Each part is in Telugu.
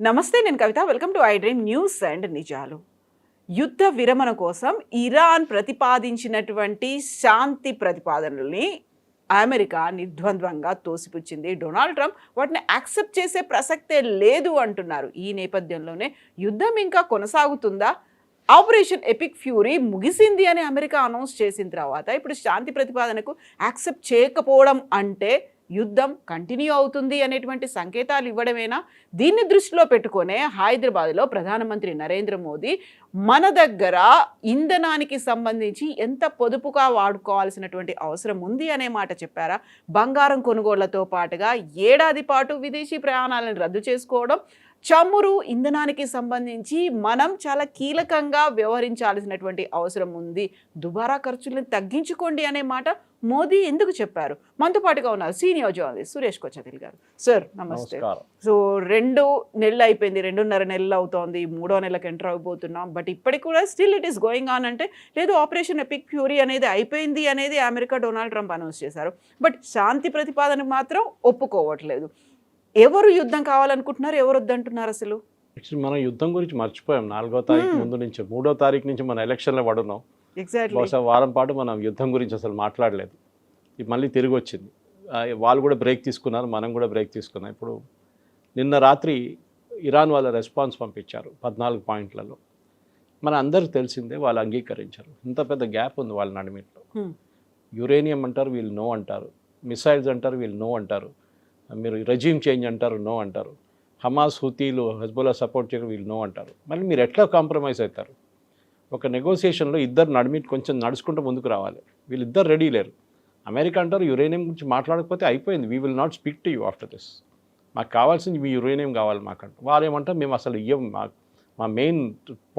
నమస్తే, నేను Kavitha. Welcome to I dream news and నిజాలు. యుద్ధ విరమణ కోసం ఇరాన్ ప్రతిపాదించినటువంటి శాంతి ప్రతిపాదనల్ని అమెరికా నిర్ద్వంద్వంగా తోసిపుచ్చింది. డొనాల్డ్ ట్రంప్ వాటిని యాక్సెప్ట్ చేసే ప్రసక్తే లేదు అంటున్నారు. ఈ నేపథ్యంలోనే యుద్ధం ఇంకా కొనసాగుతుందా, ఆపరేషన్ ఎపిక్ ఫ్యూరీ ముగిసింది అని అమెరికా అనౌన్స్ చేసిన తర్వాత ఇప్పుడు శాంతి ప్రతిపాదనకు యాక్సెప్ట్ చేయకపోవడం అంటే యుద్ధం కంటిన్యూ అవుతుంది అనేటువంటి సంకేతాలు ఇవ్వడమేనా? దీన్ని దృష్టిలో పెట్టుకునే హైదరాబాద్లో ప్రధానమంత్రి నరేంద్ర మోదీ మన దగ్గర ఇంధనానికి సంబంధించి ఎంత పొదుపుగా వాడుకోవాల్సినటువంటి అవసరం ఉంది అనే మాట చెప్పారా? బంగారం కొనుగోళ్లతో పాటుగా ఏడాది పాటు విదేశీ ప్రయాణాలను రద్దు చేసుకోవడం, చమురు ఇంధనానికి సంబంధించి మనం చాలా కీలకంగా వ్యవహరించాల్సినటువంటి అవసరం ఉంది, దుబారా ఖర్చులను తగ్గించుకోండి అనే మాట మోదీ ఎందుకు చెప్పారు? మనతో పాటుగా ఉన్నారు సీనియర్ జర్నలిస్ట్ సురేష్ కొచ్చతిల్ గారు. సార్ నమస్తే. సో 2 నెలలు అయిపోయింది, 2.5 నెలలు అవుతోంది, 3వ నెలకు ఎంటర్ అయిపోతున్నాం. బట్ ఇప్పటికి కూడా still it is going on. అంటే లేదు, ఆపరేషన్ ఎపిక్ ఫ్యూరీ అనేది అయిపోయింది అనేది అమెరికా డొనాల్డ్ ట్రంప్ అనౌన్స్ చేశారు. బట్ శాంతి ప్రతిపాదన మాత్రం ఒప్పుకోవట్లేదు. ఎవరు యుద్ధం కావాలనుకుంటున్నారు, ఎవరు వద్దంటున్నారు? అసలు మనం యుద్ధం గురించి మర్చిపోయాం. 4వ తారీఖు ముందు నుంచి 3వ తారీఖు నుంచి మన ఎలక్షన్లో పడున్నాం. బహుశా వారం పాటు మనం యుద్ధం గురించి అసలు మాట్లాడలేదు. ఇది మళ్ళీ తిరిగి వచ్చింది. వాళ్ళు కూడా బ్రేక్ తీసుకున్నారు, మనం కూడా బ్రేక్ తీసుకున్నాం. ఇప్పుడు నిన్న రాత్రి ఇరాన్ వాళ్ళ రెస్పాన్స్ పంపించారు 14 పాయింట్లలో. మన అందరికి తెలిసిందే, వాళ్ళు అంగీకరించారు. ఇంత పెద్ద గ్యాప్ ఉంది వాళ్ళ నడిమిట్లో. యురేనియం అంటారు, వీళ్ళు నో అంటారు. మిసైల్స్ అంటారు, వీళ్ళు నో అంటారు. మీరు రెజ్యూమ్ చేంజ్ అంటారు, నో అంటారు. హమాస్, హుతీలు, హెజ్బుల్లా సపోర్ట్ చేయరు, వీళ్ళు నో అంటారు. మళ్ళీ మీరు ఎట్లా కాంప్రమైజ్ అవుతారు? ఒక నెగోసియేషన్లో ఇద్దరు నడిమిట్ కొంచెం నడుచుకుంటూ ముందుకు రావాలి. వీళ్ళిద్దరు రెడీ లేరు. అమెరికా అంటారు యురేనియం గురించి మాట్లాడకపోతే అయిపోయింది, we will not speak to you after this. మాకు కావాల్సింది మీ యురేనియం కావాలి మాకంట. వాళ్ళు ఏమంటారు, మేము అసలు ఇవ్వం, మా మెయిన్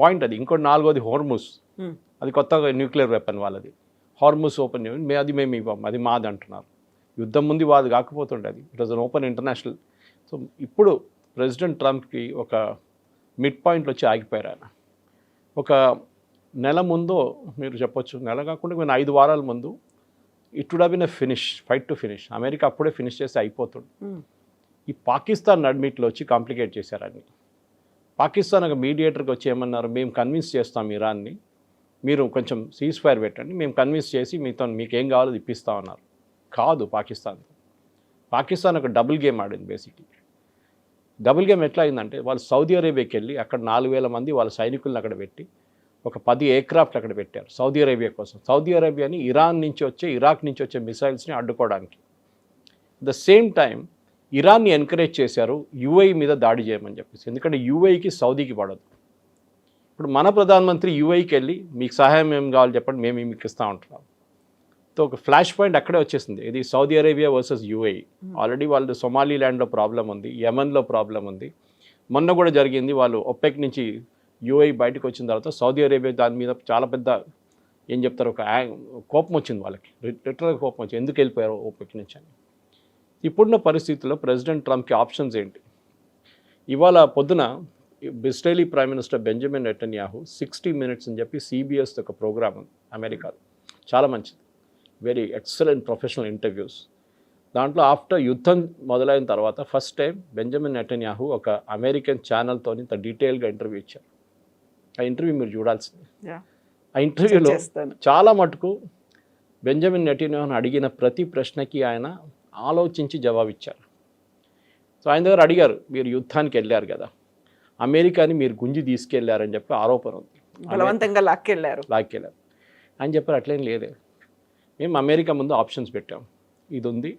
పాయింట్ అది. ఇంకోటి 4వది హోర్ముస్, అది కొత్తగా న్యూక్లియర్ వెపన్ వాళ్ళది. హార్ముస్ ఓపెన్ చేయండి, అది మేము ఇవ్వం, అది మాది అంటున్నారు. యుద్ధం ముందు వాది కాకపోతుండే అది. It was an open international. So ఇప్పుడు ప్రెసిడెంట్ ట్రంప్కి ఒక మిడ్ పాయింట్లో వచ్చి ఆగిపోయారు ఆయన. ఒక నెల ముందు మీరు చెప్పొచ్చు, నెల కాకుండా నేను 5 వారాల ముందు it would have been a finish, fight to finish. America అప్పుడే ఫినిష్ చేసి అయిపోతుంది. ఈ పాకిస్తాన్ నడ్మిట్లో వచ్చి కాంప్లికేట్ చేశారు అన్ని. పాకిస్తాన్ ఒక మీడియేటర్కి వచ్చి ఏమన్నారు, మేము కన్విన్స్ చేస్తాం ఇరాన్ని, మీరు కొంచెం సీజ్ ఫైర్ పెట్టండి, మేము కన్విన్స్ చేసి మీకు ఏం కావాలో ఇప్పిస్తామన్నారు. కాదు, పాకిస్తాన్ ఒక డబుల్ గేమ్ ఆడింది. బేసిక్లీ డబుల్ గేమ్ ఎట్లా అయిందంటే, వాళ్ళు సౌదీ అరేబియాకి వెళ్ళి అక్కడ 4,000 మంది వాళ్ళ సైనికులను అక్కడ పెట్టి ఒక 10 ఎయిర్క్రాఫ్ట్ అక్కడ పెట్టారు సౌదీ అరేబియా కోసం. సౌదీ అరేబియాని ఇరాక్ నుంచి వచ్చే మిసైల్స్ని అడ్డుకోవడానికి. ద సేమ్ టైం ఇరాన్ని ఎంకరేజ్ చేశారు యూఏఈ మీద దాడి చేయమని చెప్పేసి. ఎందుకంటే యూఏఈకి సౌదీకి పడదు. ఇప్పుడు మన ప్రధానమంత్రి యూఏఈకి వెళ్ళి మీకు సహాయం ఏం కావాలి చెప్పండి, మేము మీకు ఇస్తూ ఉంటున్నాం. సో ఒక ఫ్లాష్ పాయింట్ అక్కడే వచ్చేసింది. ఇది Saudi Arabia versus UAE. Already వాళ్ళు సొమాలీల్యాండ్లో ప్రాబ్లం ఉంది, యెమెన్లో ప్రాబ్లం ఉంది. మొన్న కూడా జరిగింది, వాళ్ళు ఒపెక్ నుంచి యూఏఈ బయటకు వచ్చిన తర్వాత సౌదీ అరేబియా దాని మీద చాలా పెద్ద ఏం చెప్తారు, ఒక కోపం వచ్చింది వాళ్ళకి, లిటరల్గా కోపం వచ్చింది, ఎందుకు వెళ్ళిపోయారు ఒపెక్ నుంచి అని. ఇప్పుడున్న పరిస్థితుల్లో ప్రెసిడెంట్ ట్రంప్కి ఆప్షన్స్ ఏంటి? ఇవాళ పొద్దున Israeli prime minister Benjamin Netanyahu 60 Minutes అని చెప్పి CBS ఒక ప్రోగ్రామ్ ఉంది అమెరికాలో, చాలా మంచిది, వెరీ ఎక్సలెంట్ ప్రొఫెషనల్ ఇంటర్వ్యూస్. దాంట్లో ఆఫ్టర్ యుద్ధం మొదలైన తర్వాత ఫస్ట్ టైం బెంజమిన్ నెతన్యాహు ఒక అమెరికన్ ఛానల్తో ఇంత డీటెయిల్గా ఇంటర్వ్యూ ఇచ్చారు. ఆ ఇంటర్వ్యూ మీరు చూడాల్సింది. ఆ ఇంటర్వ్యూలో చాలా మటుకు బెంజమిన్ నెతన్యాహును అడిగిన ప్రతి ప్రశ్నకి ఆయన ఆలోచించి జవాబిచ్చారు. సో ఆయన దగ్గర అడిగారు, మీరు యుద్ధానికి వెళ్ళారు కదా, అమెరికాని మీరు గుంజి తీసుకెళ్లారని చెప్పి ఆరోపణ ఉంది, బలవంతంగా లాక్కెళ్ళారు అని చెప్పారు. అట్లేం లేదే, మేము అమెరికా ముందు ఆప్షన్స్ పెట్టాం, ఇది ఉంది,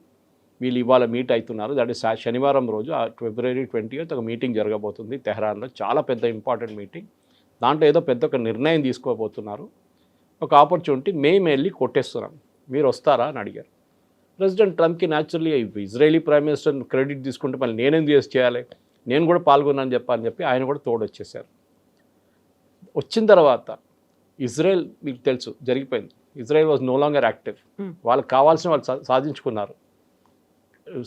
వీళ్ళు ఇవాళ మీట్ అవుతున్నారు, దట్ ఈస్ శనివారం రోజు February 20th ఒక మీటింగ్ జరగబోతుంది తెహరాన్లో, చాలా పెద్ద ఇంపార్టెంట్ మీటింగ్. దాంట్లో ఏదో పెద్ద ఒక నిర్ణయం తీసుకోబోతున్నారు, ఒక ఆపర్చునిటీ, మేము వెళ్ళి కొట్టేస్తున్నాం, మీరు వస్తారా అని అడిగారు. ప్రెసిడెంట్ ట్రంప్కి naturally Israeli prime minister credit తీసుకుంటే మళ్ళీ నేనేం చేయాలి, నేను కూడా పాల్గొన్నాను చెప్పని చెప్పి ఆయన కూడా తోడొచ్చేసారు. వచ్చిన తర్వాత ఇజ్రాయెల్ మీకు తెలుసు జరిగిపోయింది, Israel was no longer active. వాళ్ళకి కావాల్సిన వాళ్ళు సాధించుకున్నారు.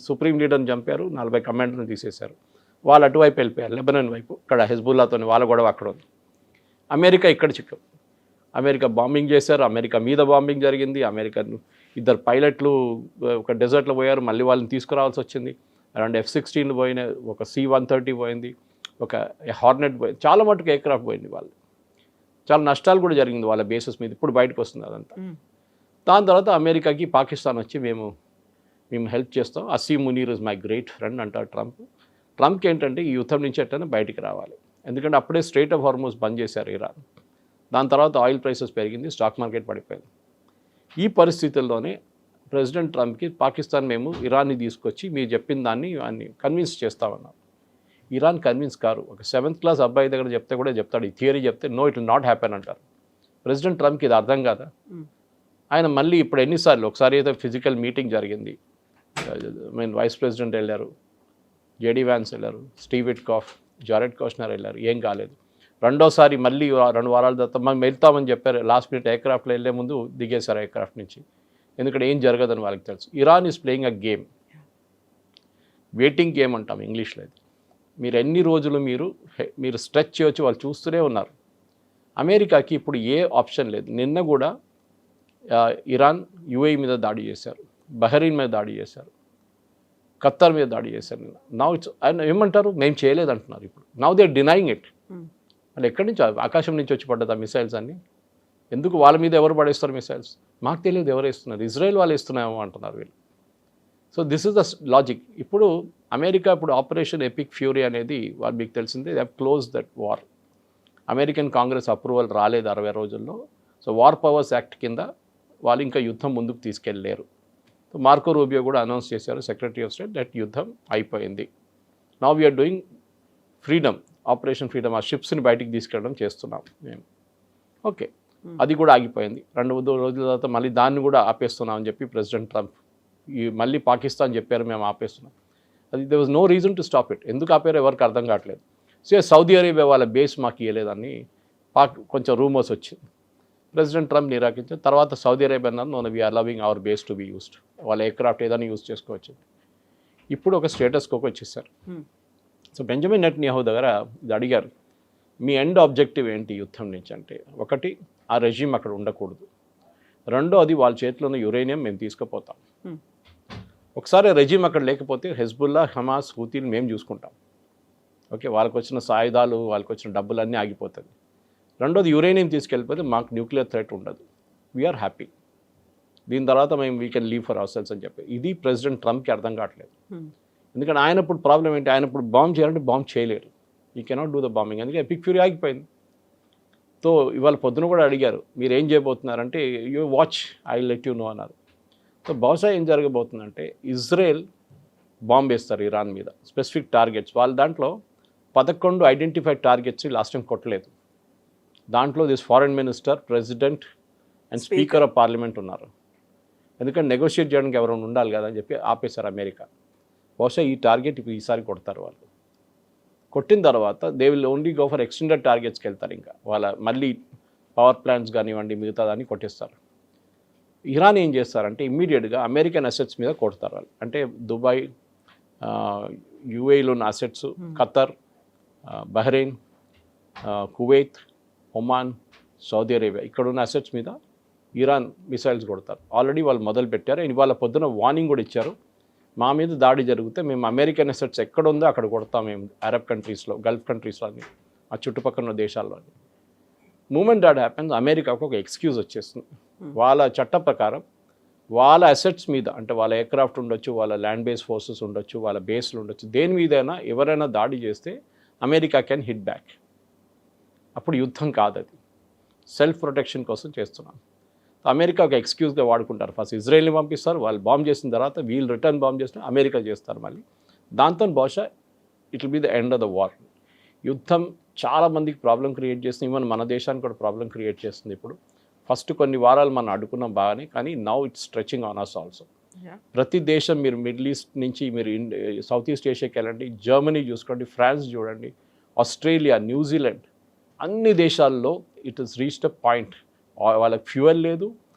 సుప్రీం లీడర్ని చంపారు, 40 కమాండర్ని తీసేశారు. వాళ్ళు అటువైపు వెళ్ళిపోయారు, లెబనాన్ వైపు, ఇక్కడ హెజ్బుల్లాతో వాళ్ళ గొడవ అక్కడ ఉంది. అమెరికా ఇక్కడ చిక్కం, అమెరికా బాంబింగ్ చేశారు, అమెరికా మీద బాంబింగ్ జరిగింది. అమెరికా 2 పైలట్లు ఒక డెజర్ట్లో పోయారు, మళ్ళీ వాళ్ళని తీసుకురావాల్సి వచ్చింది. అరౌండ్ F-16 పోయిన, ఒక C-130 పోయింది, ఒక హార్నెట్ పోయింది, చాలా మటుకు ఎయిర్క్రాఫ్ట్ పోయింది వాళ్ళు, చాలా నష్టాలు కూడా జరిగింది వాళ్ళ బేసెస్ మీద. ఇప్పుడు బయటకు వస్తుంది అదంతా. దాని తర్వాత అమెరికాకి పాకిస్తాన్ వచ్చి మేము హెల్ప్ చేస్తాం, Asim Munir is my great friend అంటారు ట్రంప్. ట్రంప్కి ఏంటంటే ఈ యుద్ధం నుంచి ఎట్టైనా బయటికి రావాలి, ఎందుకంటే అప్పుడే స్ట్రెయిట్ ఆఫ్ హార్మోజ్ బంద్ చేశారు ఇరాన్. దాని తర్వాత ఆయిల్ ప్రైసెస్ పెరిగింది, స్టాక్ మార్కెట్ పడిపోయింది. ఈ పరిస్థితుల్లోనే ప్రెసిడెంట్ ట్రంప్కి పాకిస్తాన్ మేము ఇరాన్ని తీసుకొచ్చి మీరు చెప్పిన దాన్ని కన్విన్స్ చేస్తామన్నారు. Iran convince car. ఒక 7th క్లాస్ అబ్బాయి దగ్గర చెప్తే కూడా చెప్తాడు, ఈ థియరీ చెప్తే no it will not happen అంటారు. ప్రెసిడెంట్ ట్రంప్కి ఇది అర్థం కాదా? ఆయన మళ్ళీ ఇప్పుడు ఎన్నిసార్లు, ఒకసారి అయితే ఫిజికల్ మీటింగ్ జరిగింది, వైస్ ప్రెసిడెంట్ వెళ్ళారు, జేడీ వ్యాన్స్ వెళ్ళారు, స్టీవ్ విట్కాఫ్, జారెడ్ కోష్నర్ వెళ్ళారు, ఏం కాలేదు. రెండోసారి మళ్ళీ 2 వారాల తర్వాత మనం వెళ్తామని చెప్పారు, లాస్ట్ మినిట్ ఎయిర్క్రాఫ్ట్లో వెళ్ళే ముందు దిగేశారు ఎయిర్క్రాఫ్ట్ నుంచి, ఎందుకంటే ఏం జరగదని వాళ్ళకి తెలుసు. Iran is playing a game, waiting game అంటాం ఇంగ్లీష్లో. అది మీరు ఎన్ని రోజులు మీరు స్ట్రెచ్ చేయొచ్చు, వాళ్ళు చూస్తూనే ఉన్నారు. అమెరికాకి ఇప్పుడు ఏ ఆప్షన్ లేదు. నిన్న కూడా ఇరాన్ యుఏఈ మీద దాడి చేశారు, బహ్రెయిన్ మీద దాడి చేశారు, ఖత్తర్ మీద దాడి చేశారు నిన్న. నౌ ఇట్స్ ఏమంటారు, మేము చేయలేదు అంటున్నారు ఇప్పుడు. Now they are denying it. వాళ్ళు ఎక్కడి నుంచి, ఆకాశం నుంచి వచ్చి పడ్డది ఆ మిసైల్స్ అన్నీ. ఎందుకు వాళ్ళ మీద ఎవరు పడేస్తారు మిసైల్స్? మాకు తెలియదు ఎవరు ఇస్తున్నారు, ఇజ్రాయెల్ వాళ్ళు ఇస్తున్నామో అంటున్నారు వీళ్ళు. So this is the logic. ఇప్పుడు అమెరికా ఇప్పుడు ఆపరేషన్ ఎపిక్ ఫ్యూరీ అనేది వాళ్ళు మీకు తెలిసిందే, they have close that war. American Congress approval రాలేదు 60 రోజుల్లో. సో వార్ పవర్స్ యాక్ట్ కింద వాళ్ళు ఇంకా యుద్ధం ముందుకు తీసుకెళ్ళలేరు. సో మార్కో రూబియో కూడా అనౌన్స్ చేశారు, సెక్రటరీ ఆఫ్ స్టేట్, దట్ యుద్ధం అయిపోయింది. Now we are doing freedom, operation freedom, ఆ షిప్స్ని బయటికి తీసుకెళ్ళడం చేస్తున్నాం మేము. ఓకే, అది కూడా ఆగిపోయింది. 2 రోజుల తర్వాత మళ్ళీ దాన్ని కూడా ఆపేస్తున్నాం అని చెప్పి ప్రెసిడెంట్ ట్రంప్ మళ్ళీ పాకిస్తాన్ చెప్పారు మేము ఆపేస్తున్నాం. అది they was no reason to stop it. ఎందుకు ఆపారో ఎవరికి అర్థం కావట్లేదు. సో సౌదీ అరేబియా వాళ్ళ బేస్ మాకు ఇవ్వలేదని కొంచెం రూమర్స్ వచ్చింది. ప్రెసిడెంట్ ట్రంప్ నిరాకరించారు. తర్వాత సౌదీ అరేబియా అన్నారు, no we're allowing our base to be used, వాళ్ళ ఎయిర్క్రాఫ్ట్ ఏదైనా యూజ్ చేసుకోవచ్చు. ఇప్పుడు ఒక స్టేటస్ కోకి వచ్చేసారు. సో బెంజమిన్ నెటన్యాహు దగ్గర ఇది అడిగారు, మీ ఎండ్ ఆబ్జెక్టివ్ ఏంటి యుద్ధం నుంచి అంటే, ఒకటి ఆ రెజ్యూమ్ అక్కడ ఉండకూడదు, రెండోది వాళ్ళ చేతిలో ఉన్న యురేనియం మేము తీసుకుపోతాం. ఒకసారి రెజ్యూమ్ అక్కడ లేకపోతే హెజ్బుల్లా, హమాస్, హూతీలు మేము చూసుకుంటాం. ఓకే, వాళ్ళకి వచ్చిన సాయుధాలు, వాళ్ళకి వచ్చిన డబ్బులన్నీ ఆగిపోతుంది. రెండోది యురేనియం తీసుకెళ్ళిపోతే మాకు న్యూక్లియర్ థ్రెట్ ఉండదు, వీఆర్ హ్యాపీ. దీని తర్వాత మేము we can leave for hour cells అని చెప్పి. ఇది ప్రెసిడెంట్ ట్రంప్కి అర్థం కావట్లేదు. ఎందుకంటే ఆయన ఇప్పుడు ప్రాబ్లం ఏంటి, ఆయన ఇప్పుడు బాంబ్ చేయాలంటే బాంబ్ చేయలేరు, he cannot do the bombing. అందుకే ఎపిక్ ఫ్యూరీ ఆగిపోయింది. సో ఇవాళ పొద్దున కూడా అడిగారు, మీరు ఏం చేయబోతున్నారంటే, you watch, I let you know అన్నారు. సో బహుశా ఏం జరగబోతుందంటే, ఇజ్రాయెల్ బాంబ్ వేస్తారు ఇరాన్ మీద, స్పెసిఫిక్ టార్గెట్స్. వాళ్ళ దాంట్లో 11 ఐడెంటిఫైడ్ టార్గెట్స్ లాస్ట్ టైం కొట్టలేదు. దాంట్లో this foreign minister, president and speaker of parliament ఉన్నారు. ఎందుకంటే నెగోషియేట్ చేయడానికి ఎవరైనా ఉండాలి కదా అని చెప్పి ఆపేశారు అమెరికా. బహుశా ఈ టార్గెట్ ఇప్పుడు ఈసారి కొడతారు వాళ్ళు. కొట్టిన తర్వాత they will only go for extended టార్గెట్స్కి వెళ్తారు. ఇంకా వాళ్ళ మళ్ళీ పవర్ ప్లాంట్స్ కానివ్వండి, మిగతా దాన్ని కొట్టేస్తారు. ఇరాన్ ఏం చేస్తారంటే ఇమ్మీడియట్గా అమెరికన్ అసెట్స్ మీద కొడతారు వాళ్ళు. అంటే దుబాయ్, యుఏఈలో ఉన్న assets, Qatar, Bahrain, Kuwait, Oman, Saudi Arabia, ఇక్కడ ఉన్న అసెట్స్ మీద ఇరాన్ మిసైల్స్ కొడతారు. ఆల్రెడీ వాళ్ళు మొదలు పెట్టారు. ఇవాళ పొద్దున వార్నింగ్ కూడా ఇచ్చారు, మా మీద దాడి జరిగితే మేము అమెరికన్ అసెట్స్ ఎక్కడ ఉందో అక్కడ కొడతాం మేము, అరబ్ కంట్రీస్లో, గల్ఫ్ కంట్రీస్లో అన్ని, ఆ చుట్టుపక్కల ఉన్న దేశాల్లో. మూమెంట్ దాట్ హ్యాపెన్స్, అమెరికాకు ఒక ఎక్స్క్యూజ్ వచ్చేస్తుంది. వాళ్ళ చట్ట ప్రకారం వాళ్ళ అసెట్స్ మీద, అంటే వాళ్ళ ఎయిర్క్రాఫ్ట్ ఉండొచ్చు, వాళ్ళ ల్యాండ్ బేస్ ఫోర్సెస్ ఉండొచ్చు, వాళ్ళ బేస్లు ఉండొచ్చు, దేని మీదైనా ఎవరైనా దాడి చేస్తే అమెరికా కెన్ హిట్ బ్యాక్. అప్పుడు యుద్ధం కాదు, అది సెల్ఫ్ ప్రొటెక్షన్ కోసం చేస్తున్నాం. అమెరికా ఒక ఎక్స్క్యూజ్గా వాడుకుంటారు. ఫస్ట్ ఇజ్రాయెల్ని పంపిస్తారు, వాళ్ళు బాంబ్ చేసిన తర్వాత వీళ్ళు రిటర్న్ బాంబ్ చేసిన అమెరికా చేస్తారు మళ్ళీ. దాంతో బహుశా it will be the end of the war. యుద్ధం చాలా మందికి ప్రాబ్లం క్రియేట్ చేస్తుంది, ఈవెన్ మన దేశానికి కూడా ప్రాబ్లం క్రియేట్ చేస్తుంది. ఇప్పుడు ఫస్ట్ కొన్ని వారాలు మనం అడుగున్నాం బాగానే, కానీ now it's stretching on us also. ప్రతి దేశం, మీరు మిడిల్ ఈస్ట్ నుంచి మీరు సౌత్ ఈస్ట్ ఏషియాకి వెళ్ళండి, జర్మనీ చూసుకోండి, ఫ్రాన్స్ చూడండి, ఆస్ట్రేలియా, న్యూజిలాండ్, అన్ని దేశాల్లో it is reached a point, వాళ్ళకి ఫ్యూయల్ లేదు,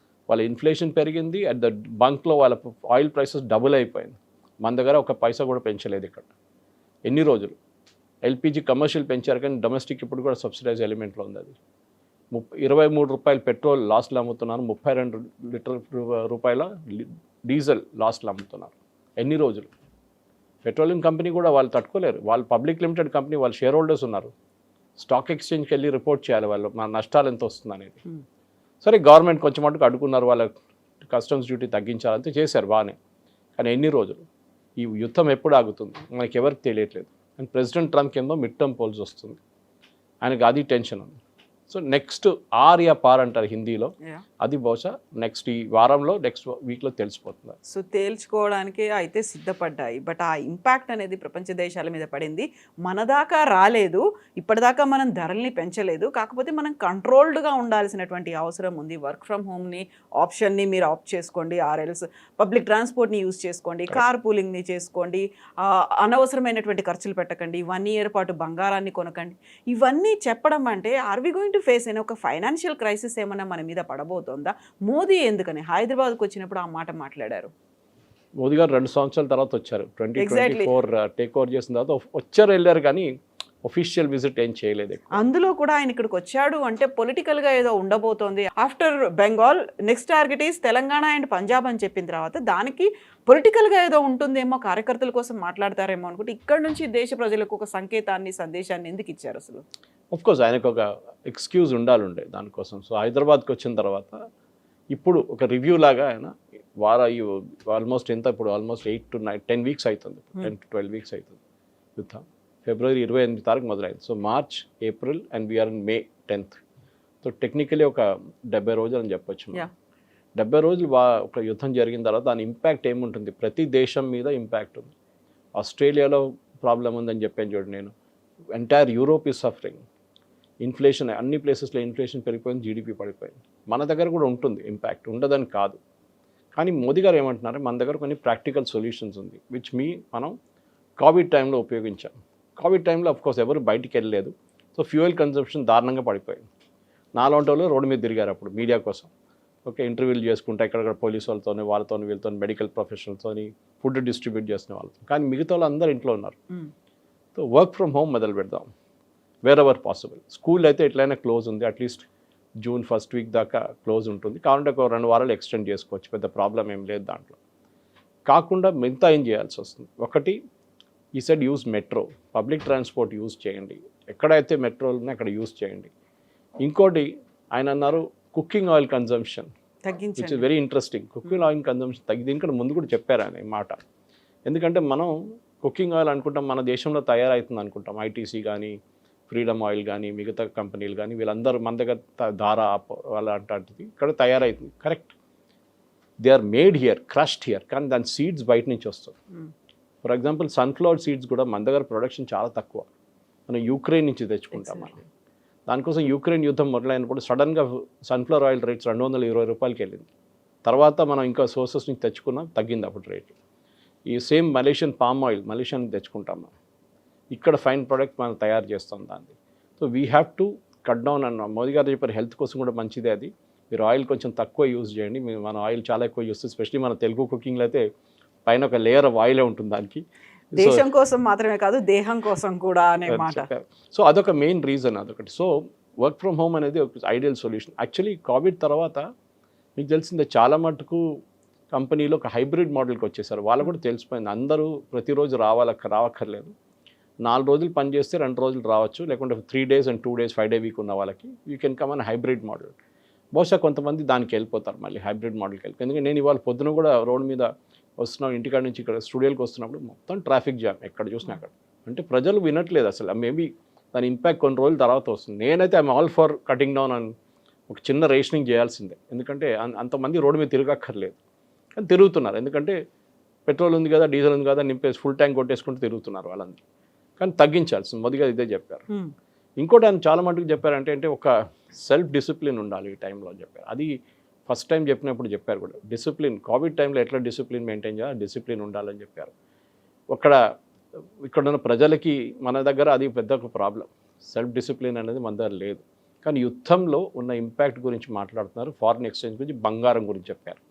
వాళ్ళ ఇన్ఫ్లేషన్ పెరిగింది, అట్ ద బంక్లో వాళ్ళ ఆయిల్ ప్రైసెస్ డబుల్ అయిపోయింది. మన దగ్గర ఒక పైసా కూడా పెంచలేదు ఇక్కడ ఎన్ని రోజులు. ఎల్పిజి కమర్షియల్ పెంచారు కానీ డొమెస్టిక్ ఇప్పుడు కూడా సబ్సిడైజ్ ఎలిమెంట్లో ఉంది. అది 23 రూపాయలు పెట్రోల్ లాస్ట్లో అమ్ముతున్నారు, 32 రూపాయల డీజిల్ లాస్ట్లో అమ్ముతున్నారు. ఎన్ని రోజులు? పెట్రోలియం కంపెనీ కూడా వాళ్ళు తట్టుకోలేరు. వాళ్ళు పబ్లిక్ లిమిటెడ్ కంపెనీ, వాళ్ళు షేర్ హోల్డర్స్ ఉన్నారు. స్టాక్ ఎక్స్చేంజ్కి వెళ్ళి రిపోర్ట్ చేయాలి వాళ్ళు మన నష్టాలు ఎంత వస్తుంది అనేది. సరే గవర్నమెంట్ కొంచెం మటుకు అడుగున్నారు, వాళ్ళ కస్టమ్స్ డ్యూటీ తగ్గించాలంటే చేశారు బాగానే. కానీ ఎన్ని రోజులు ఈ యుద్ధం ఎప్పుడు ఆగుతుంది మనకి ఎవరికి తెలియట్లేదు. అండ్ ప్రెసిడెంట్ ట్రంప్ కింద మిడ్ టర్మ్ పోల్స్ వస్తుంది, ఆయనకి అది టెన్షన్ ఉంది. సో నెక్స్ట్ ఆర్ యా పార్ అంటారు హిందీలో, అది బహుశా నెక్స్ట్ ఈ వారంలో నెక్స్ట్ వీక్లో తెలిసిపోతుంది. సో తేల్చుకోవడానికి అయితే సిద్ధపడ్డాయి, బట్ ఆ ఇంపాక్ట్ అనేది ప్రపంచ దేశాల మీద పడింది. మన దాకా రాలేదు, ఇప్పటిదాకా మనం ధరల్ని పెంచలేదు, కాకపోతే మనం కంట్రోల్డ్గా ఉండాల్సినటువంటి అవసరం ఉంది. వర్క్ ఫ్రమ్ హోమ్ని ఆప్షన్ని మీరు ఆప్ట్ చేసుకోండి, ఆర్ఎల్స్ పబ్లిక్ ట్రాన్స్పోర్ట్ని యూజ్ చేసుకోండి, కార్ పూలింగ్ని చేసుకోండి, అనవసరమైనటువంటి ఖర్చులు పెట్టకండి, 1 year పాటు బంగారాన్ని కొనకండి. ఇవన్నీ చెప్పడం అంటే are we going to face అయిన ఒక ఫైనాన్షియల్ క్రైసిస్ ఏమన్నా మన మీద పడబోతోందా? మోదీ ఎందుకని హైదరాబాద్కు వచ్చినప్పుడు ఆ మాట మాట్లాడారు? మోదీ గారు 2 సంవత్సరాల తర్వాత వచ్చారు, 2024 టేక్ ఓవర్ చేసిన తర్వాత వచ్చారు వెళ్ళారు, కానీ ఒఫీషియల్ విజిట్ ఏం చేయలేదు. అందులో కూడా ఆయన ఇక్కడికి వచ్చాడు అంటే పొలిటికల్గా ఏదో ఉండబోతోంది. After Bengal next target is Telangana and Punjab అని చెప్పిన తర్వాత దానికి పొలిటికల్గా ఏదో ఉంటుందేమో, కార్యకర్తల కోసం మాట్లాడతారేమో అనుకుంటే ఇక్కడ నుంచి దేశ ప్రజలకు ఒక సంకేతాన్ని, సందేశాన్ని ఎందుకు ఇచ్చారు అసలు? కోర్స్ ఆయనకు ఒక ఎక్స్క్యూజ్ ఉండాలి దానికోసం. సో హైదరాబాద్కి వచ్చిన తర్వాత ఇప్పుడు ఒక రివ్యూ లాగా ఆయన ఆల్మోస్ట్ ఎంత ఇప్పుడు ఆల్మోస్ట్ 8 to 10 weeks అవుతుంది, 10 to 12 weeks అవుతుంది యుద్ధం. February 28 తారీఖు మొదలైంది. So March, April and we're in May 10th. So technically ఒక 70 రోజులు అని చెప్పొచ్చు. 70 రోజులు ఒక యుద్ధం జరిగిన తర్వాత దాని ఇంపాక్ట్ ఏముంటుంది, ప్రతి దేశం మీద ఇంపాక్ట్ ఉంది. ఆస్ట్రేలియాలో ప్రాబ్లం ఉందని చెప్పాను చూడండి నేను, entire Europe is suffering. Inflation అన్ని ప్లేసెస్లో ఇన్ఫ్లేషన్ పెరిగిపోయింది, జీడిపి పడిపోయింది. మన దగ్గర కూడా ఉంటుంది ఇంపాక్ట్, ఉండదని కాదు. కానీ మోదీ గారు ఏమంటున్నారు, మన దగ్గర కొన్ని ప్రాక్టికల్ సొల్యూషన్స్ ఉంది విచ్ మనం కోవిడ్ టైంలో ఉపయోగించాం. కోవిడ్ టైంలో అఫ్కోర్స్ ఎవరు బయటికి వెళ్ళలేదు, సో ఫ్యూయల్ కన్సంప్షన్ దారుణంగా పడిపోయింది. నాలాంటి వాళ్ళు రోడ్డు మీద తిరిగారు అప్పుడు మీడియా కోసం. ఓకే, ఇంటర్వ్యూలు చేసుకుంటా ఎక్కడెక్కడ పోలీసు వాళ్ళతో వీళ్ళతో మెడికల్ ప్రొఫెషనల్తో ఫుడ్ డిస్ట్రిబ్యూట్ చేసిన వాళ్ళతో. కానీ మిగతా వాళ్ళు అందరూ ఇంట్లో ఉన్నారు. సో వర్క్ ఫ్రమ్ హోమ్ మొదలు పెడదాం వేర్ ఎవర్ పాసిబుల్. స్కూల్ అయితే ఎట్లయినా క్లోజ్ ఉంది, అట్లీస్ట్ June 1st week దాకా క్లోజ్ ఉంటుంది. కావాలంటే ఒక 2 వారాలు ఎక్స్టెండ్ చేసుకోవచ్చు, పెద్ద ప్రాబ్లం ఏం లేదు దాంట్లో. కాకుండా మిగతా ఏం చేయాల్సి వస్తుంది, ఒకటి ఈ side use metro, public transport use చేయండి, ఎక్కడైతే మెట్రోలు ఉన్నాయో అక్కడ యూజ్ చేయండి. ఇంకోటి ఆయన అన్నారు cooking oil consumption, which is very interesting. Cooking oil consumption దీనికంటే ముందు కూడా చెప్పారు ఆయన ఈ మాట. ఎందుకంటే మనం కుకింగ్ ఆయిల్ అనుకుంటాం మన దేశంలో తయారవుతుంది అనుకుంటాం, ఐటీసీ కానీ ఫ్రీడమ్ ఆయిల్ కానీ మిగతా కంపెనీలు కానీ వీళ్ళందరూ మన దగ్గర ధారా వాళ్ళ అలాంటిది ఇక్కడ తయారవుతుంది. Correct, they are made here, crushed here, కానీ దాని సీడ్స్ బయట నుంచి వస్తుంది. ఫర్ ఎగ్జాంపుల్ సన్ఫ్లవర్ సీడ్స్ కూడా మన దగ్గర ప్రొడక్షన్ చాలా తక్కువ, మనం యూక్రెయిన్ నుంచి తెచ్చుకుంటాం. మనం దానికోసం యూక్రెయిన్ యుద్ధం మొదలైనప్పుడు సడన్గా సన్ఫ్లవర్ ఆయిల్ రేట్స్ 220 రూపాయలకి వెళ్ళింది. తర్వాత మనం ఇంకా సోర్సెస్ నుంచి తెచ్చుకున్నాం, తగ్గింది అప్పుడు రేటు. ఈ same Malaysian palm oil Malaysia నుంచి తెచ్చుకుంటాం మనం, ఇక్కడ ఫైన్ ప్రోడక్ట్ మనం తయారు చేస్తాం దాన్ని. So we have to cut down అన్న మోదీ గారు చెప్పారు, హెల్త్ కోసం కూడా మంచిదే అది. మీరు ఆయిల్ కొంచెం తక్కువ యూజ్ చేయండి. మన ఆయిల్ చాలా ఎక్కువ యూజ్ చేస్తాం, ఎస్పెషలీ మన తెలుగు కుకింగ్లో అయితే పైన ఒక లేయర్ ఆఫ్ ఆయిలే ఉంటుంది దానికి. దేశం కోసం మాత్రమే కాదు, దేహం కోసం కూడా అనే మాట. సో అదొక మెయిన్ రీజన్ అదొకటి. సో వర్క్ ఫ్రమ్ హోమ్ అనేది ఒక ఐడియల్ సొల్యూషన్. యాక్చువల్లీ కోవిడ్ తర్వాత మీకు తెలిసిందే చాలా మటుకు కంపెనీలో ఒక హైబ్రిడ్ మోడల్కి వచ్చేసారు. వాళ్ళు కూడా తెలిసిపోయింది, అందరూ ప్రతిరోజు రావక్కర్లేదు. 4 రోజులు పని చేస్తే 2 రోజులు రావచ్చు, లేకుంటే 3 days and 2 days 5-day week ఉన్న వాళ్ళకి you can come on hybrid model. బహుశా కొంతమంది దానికి వెళ్ళిపోతారు, మళ్ళీ హైబ్రిడ్ మోడల్కి వెళ్ళి. ఎందుకంటే నేను ఇవాళ పొద్దున కూడా రోడ్ మీద వస్తున్నాం, ఇంటికాడ నుంచి ఇక్కడ స్టూడియోకి వస్తున్నప్పుడు మొత్తం ట్రాఫిక్ జామ్, ఎక్కడ చూసినా అక్కడ. అంటే ప్రజలు వినట్లేదు అసలు. మేబీ దాని ఇంపాక్ట్ కొన్ని రోజుల తర్వాత వస్తుంది. నేనైతే I'm all for cutting down అని ఒక చిన్న రేషనింగ్ చేయాల్సిందే, ఎందుకంటే అంతమంది రోడ్డు మీద తిరగక్కర్లేదు, కానీ తిరుగుతున్నారు. ఎందుకంటే పెట్రోల్ ఉంది కదా, డీజిల్ ఉంది కదా, నింపేసి ఫుల్ ట్యాంక్ కొట్టేసుకుంటూ తిరుగుతున్నారు వాళ్ళందరూ. కానీ తగ్గించాల్సింది, మొదటిగా ఇదే చెప్పారు. ఇంకోటి ఆయన చాలా మటుకు చెప్పారంటే ఒక సెల్ఫ్ డిసిప్లిన్ ఉండాలి ఈ టైంలో అని చెప్పారు. అది ఫస్ట్ టైం చెప్పినప్పుడు చెప్పారు కూడా, డిసిప్లిన్ కోవిడ్ టైంలో ఎట్లా డిసిప్లిన్ మెయింటైన్ చేయాలి, డిసిప్లిన్ ఉండాలని చెప్పారు. ఇక్కడ ఉన్న ప్రజలకి మన దగ్గర అది పెద్ద ఒక ప్రాబ్లం, సెల్ఫ్ డిసిప్లిన్ అనేది మన దగ్గర లేదు. కానీ యుద్ధంలో ఉన్న ఇంపాక్ట్ గురించి మాట్లాడుతున్నారు, ఫారిన్ ఎక్స్చేంజ్ గురించి, బంగారం గురించి చెప్పారు.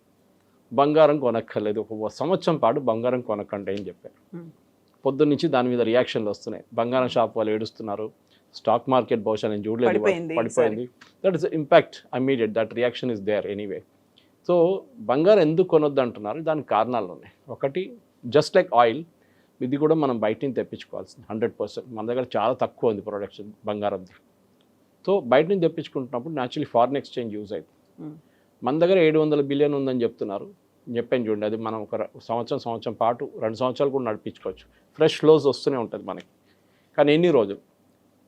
బంగారం కొనక్కర్లేదు, 1 సంవత్సరం పాటు బంగారం కొనకండి అని చెప్పారు. పొద్దున్న నుంచి దాని మీద రియాక్షన్లు వస్తున్నాయి, బంగారం షాప్ వాళ్ళు ఏడుస్తున్నారు, స్టాక్ మార్కెట్ బహుశా నేను చూడలేదు పడిపోయింది. That is impact immediate, that reaction is there anyway. So బంగారం ఎందుకు కొనొద్దు అంటున్నారు, దానికి కారణాలు ఉన్నాయి. ఒకటి, జస్ట్ లైక్ ఆయిల్, ఇది కూడా మనం బయట నుంచి తెప్పించుకోవాల్సింది 100%. మన దగ్గర చాలా తక్కువ ఉంది ప్రొడక్షన్ బంగారంది. సో బయట నుంచి తెప్పించుకుంటున్నప్పుడు న్యాచురలీ ఫారిన్ ఎక్స్చేంజ్ యూజ్ అవుతుంది. మన దగ్గర 700 బిలియన్ ఉందని చెప్తున్నారు. చెప్పాను చూడండి, అది మనం ఒక సంవత్సరం పాటు 2 సంవత్సరాలు కూడా నడిపించుకోవచ్చు. ఫ్రెష్ ఫ్లోస్ వస్తూనే ఉంటుంది మనకి. కానీ ఎన్ని రోజులు?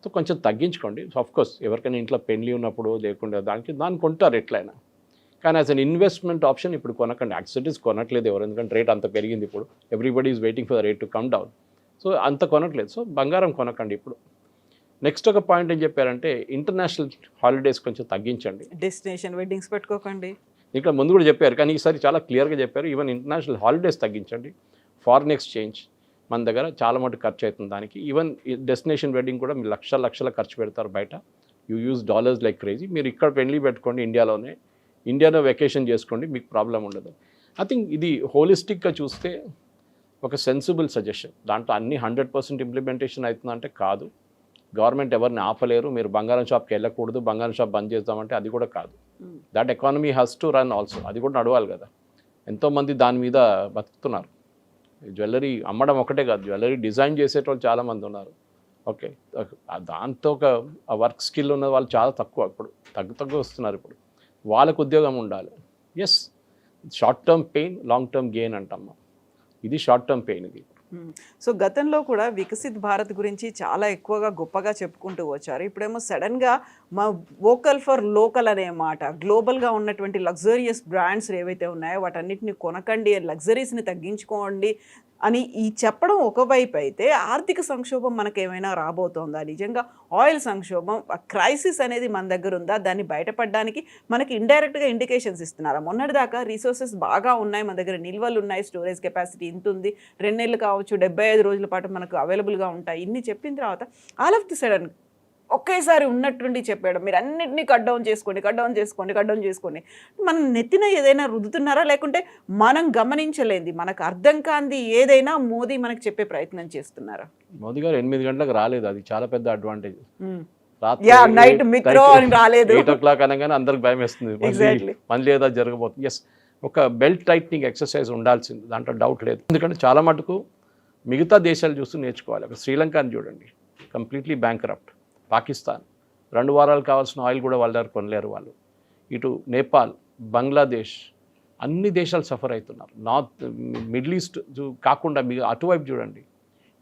సో కొంచెం తగ్గించుకోండి. ఆఫ్కోర్స్ ఎవరికైనా ఇంట్లో పెళ్లి ఉన్నప్పుడు లేకుండా దాన్ని కొంటారు ఎట్లయినా. కానీ యాజ్ అన్ ఇన్వెస్ట్మెంట్ ఆప్షన్ ఇప్పుడు కొనకండి. యాక్సిడెంట్స్ కొనట్లేదు ఎవరు, ఎందుకంటే రేట్ అంత పెరిగింది ఇప్పుడు. Everybody is waiting for the rate to come down. So అంత కొనట్లేదు. సో బంగారం కొనకండి ఇప్పుడు. నెక్స్ట్ ఒక పాయింట్ ఏం చెప్పారంటే ఇంటర్నేషనల్ హాలిడేస్ కొంచెం తగ్గించండి. డెస్టినేషన్ వెడ్డింగ్స్ పెట్టుకోకండి. ఇక్కడ ముందు కూడా చెప్పారు, కానీ ఈసారి చాలా క్లియర్గా చెప్పారు. ఈవెన్ ఇంటర్నేషనల్ హాలిడేస్ తగ్గించండి. ఫారిన్ ఎక్స్చేంజ్ మన దగ్గర చాలా మటుకు ఖర్చు అవుతుంది దానికి. ఈవెన్ డెస్టినేషన్ వెడ్డింగ్ కూడా మీరు లక్షల ఖర్చు పెడతారు బయట. You use dollars like crazy. మీరు ఇక్కడ పెళ్లి పెట్టుకోండి ఇండియాలో వెకేషన్ చేసుకోండి, మీకు ప్రాబ్లం ఉండదు. ఐ థింక్ ఇది హోలిస్టిక్గా చూస్తే ఒక సెన్సిబుల్ సజెషన్. దాంట్లో అన్ని 100% ఇంప్లిమెంటేషన్ అవుతుందంటే కాదు. గవర్నమెంట్ ఎవరిని ఆపలేరు. మీరు బంగారం షాప్కి వెళ్ళకూడదు, బంగారం షాప్ బంద్ చేద్దామంటే అది కూడా కాదు. That economy has to run also. అది కూడా నడవాలి కదా. ఎంతోమంది దాని మీద బతుకుతున్నారు. జ్యువెలరీ అమ్మడం ఒకటే కాదు, జ్యువెలరీ డిజైన్ చేసేటోళ్ళు చాలామంది ఉన్నారు. ఓకే, దాంతో ఒక వర్క్ స్కిల్ ఉన్న వాళ్ళు చాలా తక్కువ. ఇప్పుడు తగ్గు వస్తున్నారు. ఇప్పుడు వాళ్ళకు ఉద్యోగం ఉండాలి. Yes, short term pain, long term gain అంటమ్మా. ఇది షార్ట్ టర్మ్ పెయిన్ ఇది. సో గతంలో కూడా వికసిత్ భారత్ గురించి చాలా ఎక్కువగా గొప్పగా చెప్పుకుంటూ వచ్చారు. ఇప్పుడేమో సడన్గా మా వోకల్ ఫర్ లోకల్ అనే మాట, గ్లోబల్గా ఉన్నటువంటి లగ్జరియస్ బ్రాండ్స్ ఏవైతే ఉన్నాయో వాటన్నిటిని కొనకండి, లగ్జరీస్ని తగ్గించుకోండి అని ఈ చెప్పడం ఒకవైపు అయితే, ఆర్థిక సంక్షోభం మనకేమైనా రాబోతోందా? నిజంగా ఆయిల్ సంక్షోభం, క్రైసిస్ అనేది మన దగ్గర ఉందా? దాన్ని బయటపడడానికి మనకి ఇండైరెక్ట్గా ఇండికేషన్స్ ఇస్తున్నారా? మొన్నటిదాకా రిసోర్సెస్ బాగా ఉన్నాయి, మన దగ్గర నిల్వలు ఉన్నాయి, స్టోరేజ్ కెపాసిటీ ఇంత ఉంది, 2 నెలలు కావచ్చు, 75 రోజుల పాటు మనకు అవైలబుల్గా ఉంటాయి, ఇన్ని చెప్పిన తర్వాత ఆల్ ఆఫ్ ది సడన్ ఒకేసారి ఉన్నట్టుండి చెప్పాడు మీరు అన్నింటినీ కట్ డౌన్ చేసుకోండి. మనం నెత్తిన ఏదైనా రుద్దుతున్నారా, లేకుంటే మనం గమనించలేంది, మనకు అర్థం కాంది ఏదైనా మోదీ మనకు చెప్పే ప్రయత్నం చేస్తున్నారా? మోదీ గారు 8 గంటలకు రాలేదు, అది చాలా పెద్ద అడ్వాంటేజ్. నైట్ మిత్రో అని రాలేదు. 8 o'clock అనగానే అందరికి భయం వేస్తుంది, మళ్ళీ ఏదో జరగబోతుంది. ఎస్, ఒక బెల్ట్ టైట్నింగ్ ఎక్సర్సైజ్ ఉండాల్సింది, దాంట్లో డౌట్ లేదు. ఎందుకంటే చాలా మటుకు మిగతా దేశాలు చూస్తూ నేర్చుకోవాలి. ఒక శ్రీలంకని చూడండి, కంప్లీట్లీ బ్యాంక్రప్ట్. పాకిస్తాన్ 2 వారాలు కావాల్సిన ఆయిల్ కూడా వాళ్ళ దగ్గర కొనలేరు వాళ్ళు. ఇటు నేపాల్, బంగ్లాదేశ్, అన్ని దేశాలు సఫర్ అవుతున్నారు. నార్త్ మిడిల్ ఈస్ట్ కాకుండా మీరు అటువైపు చూడండి.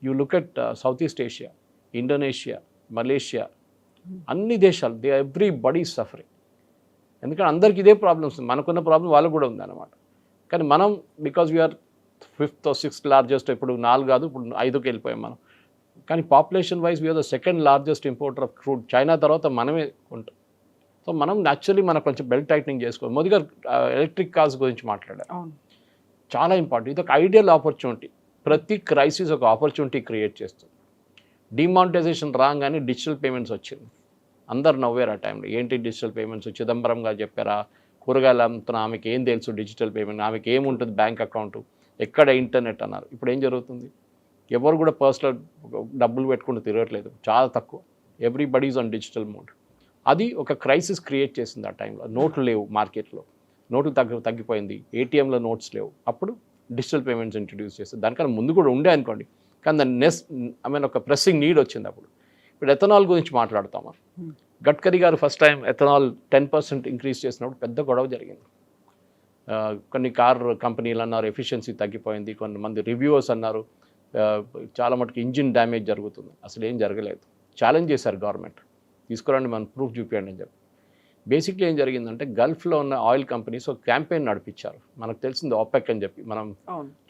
You look at south east Asia, Indonesia, Malaysia, అన్ని దేశాలు ఎవ్రీబడీ ఈజ్ సఫరింగ్. ఎందుకంటే అందరికి ఇదే ప్రాబ్లమ్స్. మనకున్న ప్రాబ్లం వాళ్ళకు కూడా ఉందన్నమాట. కానీ మనం because we are 5th or 6th largest, ఇప్పుడు 4 కాదు, ఇప్పుడు 5కి వెళ్ళిపోయాం మనం. కానీ population wise we're the 2nd largest importer of crude. China తర్వాత మనమే ఉంటాం. సో మనం న్యాచురలీ మనకు కొంచెం బెల్ట్ టైట్నింగ్ చేసుకోవాలి. మోదీ గారు ఎలక్ట్రిక్ కార్స్ గురించి మాట్లాడారు, చాలా ఇంపార్టెంట్. ఇది ఒక ఐడియల్ ఆపర్చునిటీ. ప్రతి క్రైసిస్ ఒక ఆపర్చునిటీ క్రియేట్ చేస్తుంది. డిమానిటైజేషన్ రాగానే డిజిటల్ పేమెంట్స్ వచ్చింది, అందరు నవ్వారు ఆ టైంలో. ఏంటి డిజిటల్ పేమెంట్స్? చిదంబరం గారు చెప్పారా, కూరగాయలు అమ్ముతున్న ఆమెకి ఏం తెలుసు డిజిటల్ పేమెంట్, ఆమెకి ఏముంటుంది బ్యాంక్ అకౌంట్, ఎక్కడ ఇంటర్నెట్ అన్నారు. ఇప్పుడు ఏం జరుగుతుంది? ఎవరు కూడా పర్సనల్ డబ్బులు పెట్టుకుంటూ తిరగట్లేదు, చాలా తక్కువ. Everybody's on digital mode. అది ఒక క్రైసిస్ క్రియేట్ చేసింది ఆ టైంలో. నోట్లు లేవు మార్కెట్లో, నోట్లు తగ్గిపోయింది, ఏటీఎంలో నోట్స్ లేవు. అప్పుడు డిజిటల్ పేమెంట్స్ ఇంట్రడ్యూస్ చేస్తారు. దానికన్నా ముందు కూడా ఉండే అనుకోండి, కానీ దాన్ని ఒక ప్రెస్సింగ్ నీడ్ వచ్చింది అప్పుడు. ఇప్పుడు ఎథనాల్ గురించి మాట్లాడతామా? గడ్కరీ గారు ఫస్ట్ టైం ఎథనాల్ 10% ఇంక్రీజ్ చేసినప్పుడు పెద్ద గొడవ జరిగింది. కొన్ని కార్ కంపెనీలు అన్నారు ఎఫిషియన్సీ తగ్గిపోయింది, కొంతమంది రివ్యూవర్స్ అన్నారు చాలా మటుకు ఇంజిన్ డ్యామేజ్ జరుగుతుంది. అసలు ఏం జరగలేదు. ఛాలెంజ్ చేశారు గవర్నమెంట్, తీసుకురండి మనం ప్రూఫ్ చూపించండి అని చెప్పి. బేసిక్లీ ఏం జరిగిందంటే గల్ఫ్లో ఉన్న ఆయిల్ కంపెనీస్ ఒక క్యాంపెయిన్ నడిపించారు. మనకు తెలిసింది OPEC అని చెప్పి మనం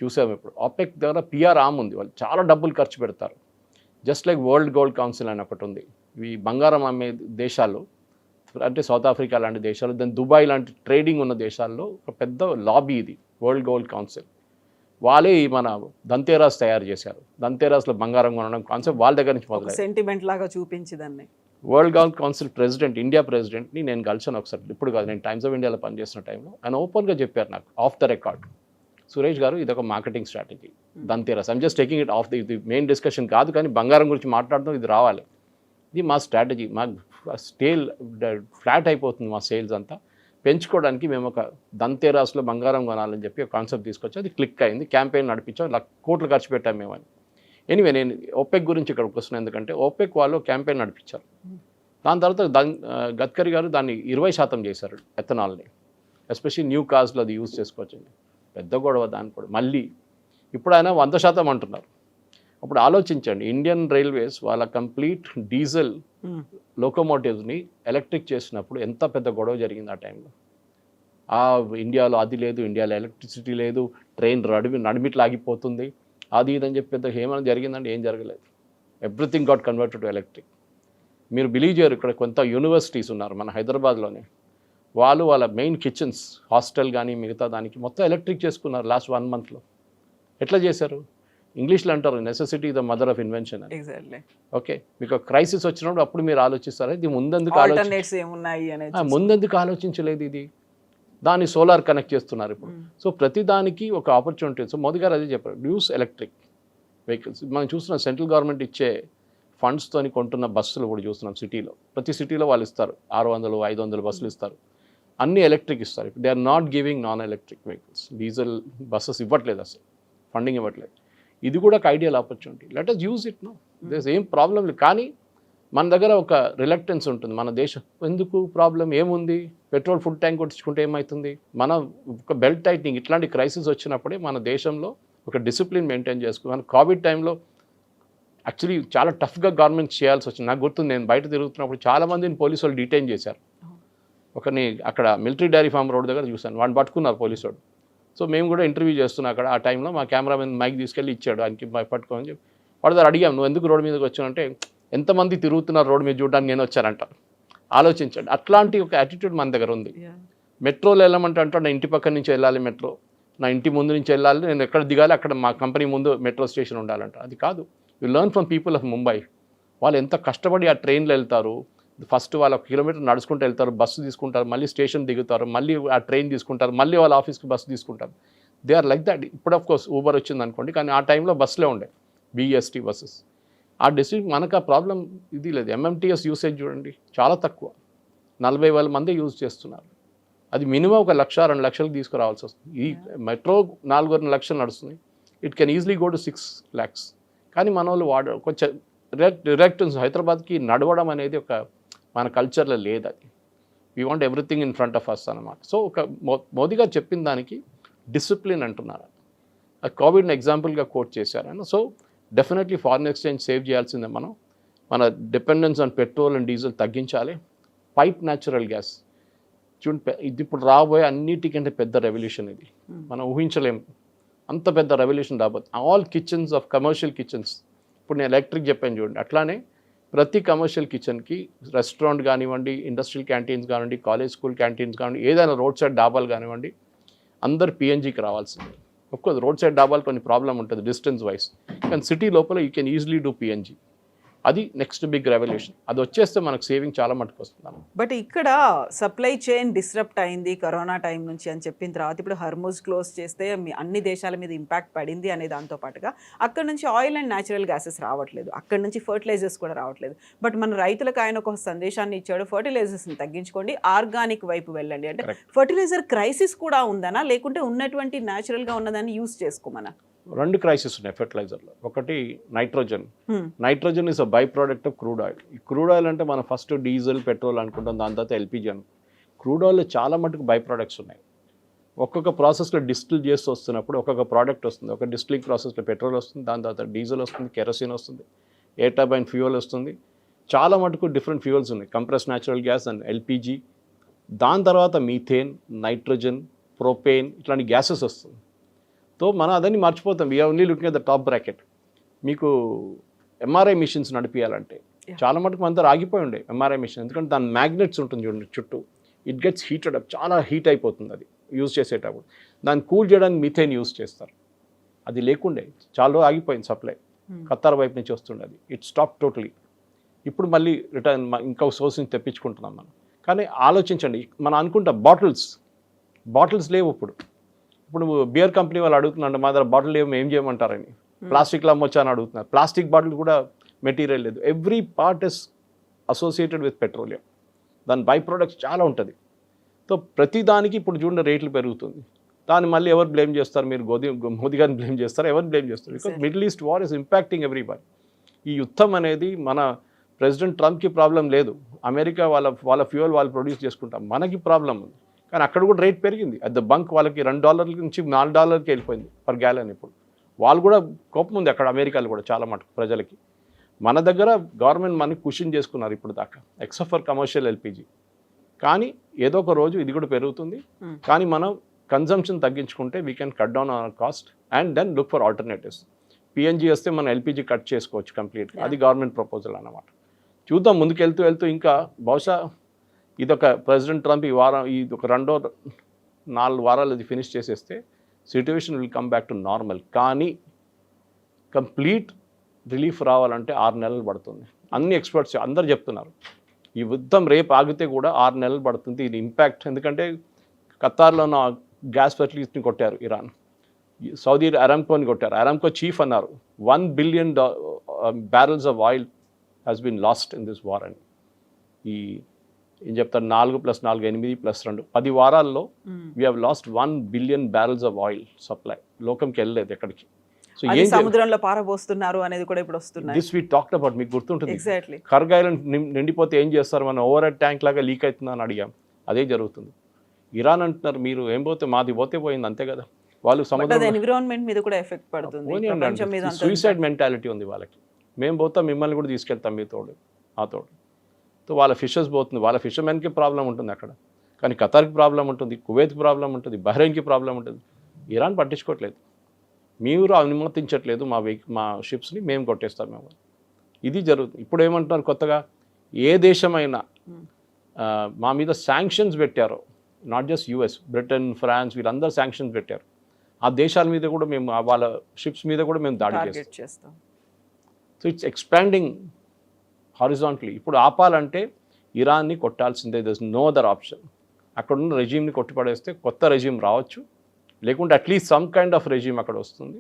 చూసాము. ఇప్పుడు OPEC దగ్గర PR ఆర్మ్ ఉంది, వాళ్ళు చాలా డబ్బులు ఖర్చు పెడతారు. Just like world gold council అని ఒకటి ఉంది. ఈ బంగారం అమ్మే దేశాలు అంటే సౌత్ ఆఫ్రికా లాంటి దేశాలు, దాని దుబాయ్ లాంటి ట్రేడింగ్ ఉన్న దేశాల్లో ఒక పెద్ద లాబీ ఇది వరల్డ్ గోల్డ్ కౌన్సిల్. వాళ్ళే మన దంతేరాస్ తయారు చేశారు. దంతేరాస్లో బంగారం కొనడం కాన్సెప్ట్ వాళ్ళ దగ్గర నుంచి మొదలైంది. సెంటిమెంట్ లాగా చూపించిందాన్ని. World gold council president, India ప్రెసిడెంట్ని నేను కలిసాను ఒకసారి, ఇప్పుడు కాదు, నేను టైమ్స్ ఆఫ్ ఇండియాలో పనిచేస్తున్న టైంలో. ఆయన ఓపెన్గా చెప్పారు నాకు ఆఫ్ ద రికార్డ్, సురేష్ గారు ఇది ఒక marketing strategy Dhanteras. I'm just taking it off ఇది మెయిన్ డిస్కషన్ కాదు, కానీ బంగారం గురించి మాట్లాడడం ఇది రావాలి. ఇది మా స్ట్రాటజీ. మా స్టేల్ ఫ్లాట్ అయిపోతుంది మా సేల్స్ అంతా, పెంచుకోవడానికి మేము ఒక దంతేరాస్లో బంగారం కొనాలని చెప్పి ఒక కాన్సెప్ట్ తీసుకొచ్చి అది క్లిక్ అయింది. క్యాంపెయిన్ నడిపించాం, కోట్లు ఖర్చు పెట్టాం మేమని. ఎనీవే నేను ఓపెక్ గురించి ఇక్కడికి వస్తున్నాను, ఎందుకంటే ఓపెక్ వాళ్ళు క్యాంపెయిన్ నడిపించారు. దాని తర్వాత గడ్కరీ గారు దాన్ని 20% చేశారు ఎథనాల్ని, ఎస్పెషల్లీ న్యూ కార్స్లో అది యూజ్ చేసుకోవచ్చండి. పెద్ద గొడవ దాన్ని కూడా. మళ్ళీ ఇప్పుడు ఆయన 100% అంటున్నారు. అప్పుడు ఆలోచించండి, ఇండియన్ రైల్వేస్ వాళ్ళ కంప్లీట్ డీజిల్ లోకోమోటివ్స్ని ఎలక్ట్రిక్ చేసినప్పుడు ఎంత పెద్ద గొడవ జరిగింది ఆ టైంలో. ఇండియాలో అది లేదు, ఇండియాలో ఎలక్ట్రిసిటీ లేదు, ట్రైన్ నడిమిట్లు ఆగిపోతుంది, అది ఇదని చెప్పి పెద్ద ఏమైనా జరిగిందంటే ఏం జరగలేదు. Everything got converted to electric. మీరు బిలీవ్ చేయరు, ఇక్కడ కొంత యూనివర్సిటీస్ ఉన్నారు మన హైదరాబాద్లోనే, వాళ్ళు వాళ్ళ మెయిన్ కిచెన్స్, హాస్టల్ కానీ మిగతా దానికి మొత్తం ఎలక్ట్రిక్ చేసుకున్నారు లాస్ట్ 1 monthలో. ఎట్లా చేశారు? ఇంగ్లీష్లో అంటారు necessity the mother of invention అని. ఓకే, మీకు క్రైసిస్ వచ్చినప్పుడు అప్పుడు మీరు ఆలోచిస్తారు ఇది ముందెందుకు ఆలోచించలేదు, ఇది దాన్ని సోలార్ కనెక్ట్ చేస్తున్నారు ఇప్పుడు. సో ప్రతిదానికి ఒక ఆపర్చునిటీ. సో మోదీ గారు అదే చెప్పారు, యూస్ ఎలక్ట్రిక్ వెహికల్స్. మనం చూస్తున్నాం సెంట్రల్ గవర్నమెంట్ ఇచ్చే ఫండ్స్తో కొంటున్న బస్సులు కూడా చూస్తున్నాం సిటీలో. ప్రతి సిటీలో వాళ్ళు ఇస్తారు 600-500 బస్సులు ఇస్తారు, అన్ని ఎలక్ట్రిక్ ఇస్తారు. ఇప్పుడు they are not giving non electric vehicles, diesel buses ఇవ్వట్లేదు, అసలు ఫండింగ్ ఇవ్వట్లేదు. ఇది కూడా ఒక ideal opportunity. Let us use it. No there ఏం ప్రాబ్లం లేదు. కానీ మన దగ్గర ఒక రిలక్టెన్స్ ఉంటుంది. మన దేశం ఎందుకు ప్రాబ్లం ఏముంది, పెట్రోల్ ఫుల్ ట్యాంక్ కొట్టించుకుంటే ఏమవుతుంది. మన ఒక బెల్ట్ టైట్నింగ్ ఇట్లాంటి క్రైసిస్ వచ్చినప్పుడే మన దేశంలో ఒక డిసిప్లిన్ మెయింటైన్ చేసుకున్నాను. కోవిడ్ టైంలో యాక్చువల్లీ చాలా టఫ్గా గవర్నమెంట్ చేయాల్సి వచ్చింది. నాకు గుర్తుంది, నేను బయట తిరుగుతున్నప్పుడు చాలామందిని పోలీసు వాళ్ళు డిటైన్ చేశారు. ఒకరిని అక్కడ మిలిటరీ డైరీ ఫామ్ రోడ్ దగ్గర చూశాను, వాడిని పట్టుకున్నారు పోలీసు వాడు. సో మేము కూడా ఇంటర్వ్యూ చేస్తున్నాం అక్కడ. ఆ టైంలో మా కెమెరామెన్ మైక్ తీసుకెళ్ళి ఇచ్చాడు ఆయనకి పట్టుకోని చెప్పి. వాడు దగ్గర అడిగాం, నువ్వు ఎందుకు రోడ్డు మీదకి వచ్చానంటే ఎంతమంది తిరుగుతున్నారు రోడ్డు మీద చూడడానికి నేను వచ్చానంట. ఆలోచించండి, అట్లాంటి ఒక యాటిట్యూడ్ మన దగ్గర ఉంది. మెట్రోలో వెళ్ళమంటే అంటాడు, నా ఇంటి పక్కన నుంచి వెళ్ళాలి మెట్రో, నా ఇంటి ముందు నుంచి వెళ్ళాలి, నేను ఎక్కడ దిగాలి అక్కడ మా కంపెనీ ముందు మెట్రో స్టేషన్ ఉండాలంట. అది కాదు. You learn from people of Mumbai. వాళ్ళు ఎంత కష్టపడి ఆ ట్రైన్లో వెళ్తారు. ఫస్ట్ వాళ్ళ 1 కిలోమీటర్ నడుచుకుంటూ వెళ్తారు, బస్సు తీసుకుంటారు, మళ్ళీ స్టేషన్ దిగుతారు, మళ్ళీ ఆ ట్రైన్ తీసుకుంటారు, మళ్ళీ వాళ్ళ ఆఫీస్కి బస్సు తీసుకుంటారు. They are like that. ఇప్పుడు ఆఫ్ కోర్స్ ఊబర్ వచ్చింది అనుకోండి, కానీ ఆ టైంలో బస్సులే ఉండే, BEST బస్సెస్. ఆ డిస్ట్రిక్ట్ మనకు ఆ ప్రాబ్లం ఇది లేదు. MMTS యూసేజ్ చూడండి చాలా తక్కువ, 40,000 మంది యూజ్ చేస్తున్నారు. అది మినిమం 1 లక్ష 2 లక్షలకు తీసుకురావాల్సి వస్తుంది. ఈ మెట్రో 4 లక్షలు నడుస్తుంది, it can easily go to 6 lakhs. కానీ మన వాళ్ళు కొంచెం రిలక్టెన్స్. హైదరాబాద్కి నడవడం అనేది ఒక మన కల్చర్లో లేదు. అది we want everything in front of us అనమాట. సో ఒక మోదీ గారు చెప్పిన దానికి డిసిప్లిన్ అంటున్నారు. ఆ కోవిడ్ని ఎగ్జాంపుల్గా కోట్ చేశారు. So definitely foreign exchange save చేయాల్సిందే. మన dependence on petrol and diesel తగ్గించాలి. పైప్ న్యాచురల్ గ్యాస్ చూడండి, ఇది ఇప్పుడు రాబోయే అన్నిటికంటే పెద్ద రెవల్యూషన్. ఇది మనం ఊహించలేము, అంత పెద్ద రెవల్యూషన్ రాబోతుంది. All kitchens of commercial kitchens, ఇప్పుడు నేను ఎలక్ట్రిక్ చెప్పాను చూడండి, అట్లానే ప్రతి కమర్షియల్ కిచెన్కి రెస్టారెంట్ కానివ్వండి, ఇండస్ట్రియల్ క్యాంటీన్స్ కానివ్వండి, కాలేజ్ స్కూల్ క్యాంటీన్స్ కానివ్వండి, ఏదైనా రోడ్ సైడ్ డాబాలు కానివ్వండి, అందరు PNGకి రావాల్సిందే. ఒక్కోది రోడ్ సైడ్ డాబాలు కొన్ని ప్రాబ్లం ఉంటుంది డిస్టెన్స్ వైజ్, కానీ సిటీ లోపల you can easily do PNG. అది నెక్స్ట్ బిగ్ రెవల్యూషన్. అది వచ్చేస్తే మనకు సేవింగ్ చాలా మటుకు వస్తుంది. బట్ ఇక్కడ సప్లై చైన్ డిస్రప్ట్ అయింది కరోనా టైం నుంచి అని చెప్పిన తర్వాత ఇప్పుడు హర్ముజ్ క్లోజ్ చేస్తే అన్ని దేశాల మీద ఇంపాక్ట్ పడింది అనే దాంతో పాటుగా అక్కడ నుంచి ఆయిల్ అండ్ న్యాచురల్ గ్యాసెస్ రావట్లేదు, అక్కడ నుంచి ఫర్టిలైజర్స్ కూడా రావట్లేదు. బట్ మన రైతులకు ఆయన ఒక సందేశాన్ని ఇచ్చాడు, ఫర్టిలైజర్స్ని తగ్గించుకోండి, ఆర్గానిక్ వైపు వెళ్ళండి. అంటే ఫర్టిలైజర్ క్రైసిస్ కూడా ఉందనా, లేకుంటే ఉన్నటువంటి న్యాచురల్గా ఉన్నదాన్ని యూస్ చేసుకోమనా? 2 క్రైసిస్ ఉన్నాయి ఫెర్టిలైజర్లో. ఒకటి nitrogen. Nitrogen is a by product of crude oil. ఈ క్రూడ్ ఆయిల్ అంటే మనం ఫస్ట్ డీజిల్, పెట్రోల్ అనుకుంటాం, దాని తర్వాత LPG అని. క్రూడ్ ఆయిల్లో చాలా మటుకు బై ప్రోడక్ట్స్ ఉన్నాయి. ఒక్కొక్క ప్రాసెస్లో డిస్టిల్ చేస్తూ వస్తున్నప్పుడు ఒక్కొక్క ప్రోడక్ట్ వస్తుంది. ఒక డిస్టిలింగ్ ప్రాసెస్లో పెట్రోల్ వస్తుంది, దాని తర్వాత డీజిల్ వస్తుంది, కెరసిన్ వస్తుంది, ఎయిర్ టర్బైన్ ఫ్యూయల్ వస్తుంది. చాలా మటుకు డిఫరెంట్ ఫ్యూయల్స్ ఉన్నాయి, compress natural gas and LPG. దాని తర్వాత మీథేన్, నైట్రోజన్, ప్రొపేన్, ఇట్లాంటి గ్యాసెస్ వస్తుంది. సో మనం అదని మర్చిపోతాం. We're only looking at the top bracket. మీకు MRI మిషన్స్ నడిపించాలంటే చాలా మటుకు మనతో ఆగిపోయి ఉండే MRI మిషన్, ఎందుకంటే దాని మ్యాగ్నెట్స్ ఉంటుంది చూడండి చుట్టూ, ఇట్ గెట్స్ హీటెడ్ అప్, చాలా హీట్ అయిపోతుంది అది యూజ్ చేసేటప్పుడు. దాన్ని కూల్ చేయడానికి మీథేన్ యూజ్ చేస్తారు. అది లేకుండే చాలా ఆగిపోయింది సప్లై, ఖతార్ వైపు నుంచి వస్తుండే అది, ఇట్ స్టాప్ టోటలీ. ఇప్పుడు మళ్ళీ రిటర్న్ ఇంకొక సోర్స్ నుంచి తెప్పించుకుంటున్నాం మనం. కానీ ఆలోచించండి, మనం అనుకుంటాం బాటిల్స్ లేవు. ఇప్పుడు బియర్ కంపెనీ వాళ్ళు అడుగుతున్నాడు, మా దగ్గర బాటిల్ లేవు, ఏం చేయమంటారని. ప్లాస్టిక్లో అమ్మొచ్చా అని అడుగుతున్నారు. ప్లాస్టిక్ బాటిల్ కూడా మెటీరియల్ లేదు. Every part is associated with petroleum. దాని బై ప్రొడక్ట్స్ చాలా ఉంటుంది. సో ప్రతిదానికి ఇప్పుడు చూడండి రేట్లు పెరుగుతుంది. దాన్ని మళ్ళీ ఎవరు బ్లేమ్ చేస్తారు? మీరు మోదీ గారిని బ్లేమ్ చేస్తారు, ఎవరిని బ్లేమ్ చేస్తారు? Because middle east war is impacting everybody. ఈ యుద్ధం అనేది మన ప్రెసిడెంట్ ట్రంప్కి ప్రాబ్లం లేదు, అమెరికా వాళ్ళ ఫ్యూయల్ వాళ్ళు ప్రొడ్యూస్ చేసుకుంటాం, మనకి ప్రాబ్లం ఉంది. కానీ అక్కడ కూడా రేట్ పెరిగింది. అట్ ద బంక్ వాళ్ళకి $2 నుంచి $4కి వెళ్ళిపోయింది పర్ గ్యాలన్. ఇప్పుడు వాళ్ళు కూడా కోపం ఉంది అక్కడ అమెరికాలో కూడా చాలా మటుకు ప్రజలకి. మన దగ్గర గవర్నమెంట్ మనకి కుషన్ చేసుకున్నారు ఇప్పుడు దాకా, ఎక్సెప్ట్ ఫర్ కమర్షియల్ ఎల్పిజి. కానీ ఏదో ఒక రోజు ఇది కూడా పెరుగుతుంది. కానీ మనం కన్జంప్షన్ తగ్గించుకుంటే we can cut down our cost and then look for alternatives. PNG వస్తే మనం ఎల్పిజి కట్ చేసుకోవచ్చు కంప్లీట్గా, అది గవర్నమెంట్ ప్రపోజల్ అన్నమాట. చూద్దాం ముందుకు వెళ్తూ ఇంకా బహుశా ఇదొక ప్రెసిడెంట్ ట్రంప్ ఇది ఒక 4 వారాలు ఇది ఫినిష్ చేసేస్తే situation will come back to normal. కానీ కంప్లీట్ రిలీఫ్ రావాలంటే 6 నెలలు పడుతుంది. అన్ని ఎక్స్పర్ట్స్ అందరు చెప్తున్నారు ఈ యుద్ధం రేపు ఆగితే కూడా 6 నెలలు పడుతుంది. ఇది ఇంపాక్ట్ ఎందుకంటే ఖతార్లో ఉన్న గ్యాస్ ఫెసిలిటీస్ని కొట్టారు ఇరాన్, సౌదీ అరామ్కోని కొట్టారు. అరామ్కో చీఫ్ అన్నారు 1 billion barrels of oil has been lost in this war అని. ఈ ఏం చెప్తారు 4 + 4 8 + 2 10 వారాల్లో we have lost 1 billion barrels of oil supply. లోకంకి వెళ్ళలేదు ఎక్కడికి. సో అది సముద్రంలో పారబోస్తున్నారు అనేది కూడా ఇప్పుడు వస్తుంది. దిస్ వీ టాక్డ్ అబౌట్, మీకు గుర్తుంటుంది ఎగ్జాక్ట్లీ. కర్గ్ ఐలాండ్ నిండిపోతే ఏం చేస్తారు, మనం ఓవర్ హెడ్ ట్యాంక్ లాగా లీక్ అవుతుందని అడిగాం, అదే జరుగుతుంది. ఇరాన్ అంటున్నారు మీరు ఏం పోతే మాది పోతే పోయింది అంతే కదా. వాళ్ళు సముద్రం ఎన్విరాన్మెంట్ మీద కూడా ఎఫెక్ట్ పడుతుంది. సూసైడ్ మెంటాలిటీ ఉంది వాళ్ళకి. మేము పోతాం మిమ్మల్ని కూడా తీసుకెళ్తాం మీ తోడు ఆ తోడు. సో వాళ్ళ ఫిషెస్ పోతుంది, వాళ్ళ ఫిషర్మెన్కి ప్రాబ్లం ఉంటుంది అక్కడ. కానీ ఖతార్కి ప్రాబ్లం ఉంటుంది, కువైత్కి ప్రాబ్లం ఉంటుంది, బహ్రెయిన్కి ప్రాబ్లం ఉంటుంది. ఇరాన్ పట్టించుకోవట్లేదు, మీరు అనుమతించట్లేదు మా షిప్స్ని, మేము కొట్టేస్తాం మేము. ఇది జరుగుతుంది. ఇప్పుడు ఏమంటున్నారు కొత్తగా, ఏ దేశమైనా మా మీద శాంక్షన్స్ పెట్టారో, not just US, Britain, France వీళ్ళందరూ శాంక్షన్స్ పెట్టారు, ఆ దేశాల మీద కూడా మేము వాళ్ళ షిప్స్ మీద కూడా మేము దాడి చేస్తాం. So it's expanding horizontally. ఇప్పుడు ఆపాలంటే ఇరాన్ని కొట్టాల్సిందే, there is no other option. అక్కడున్న రెజీమ్ని కొట్టిపడేస్తే కొత్త రెజీమ్ రావచ్చు, లేకుంటే at least some kind of regime అక్కడ వస్తుంది.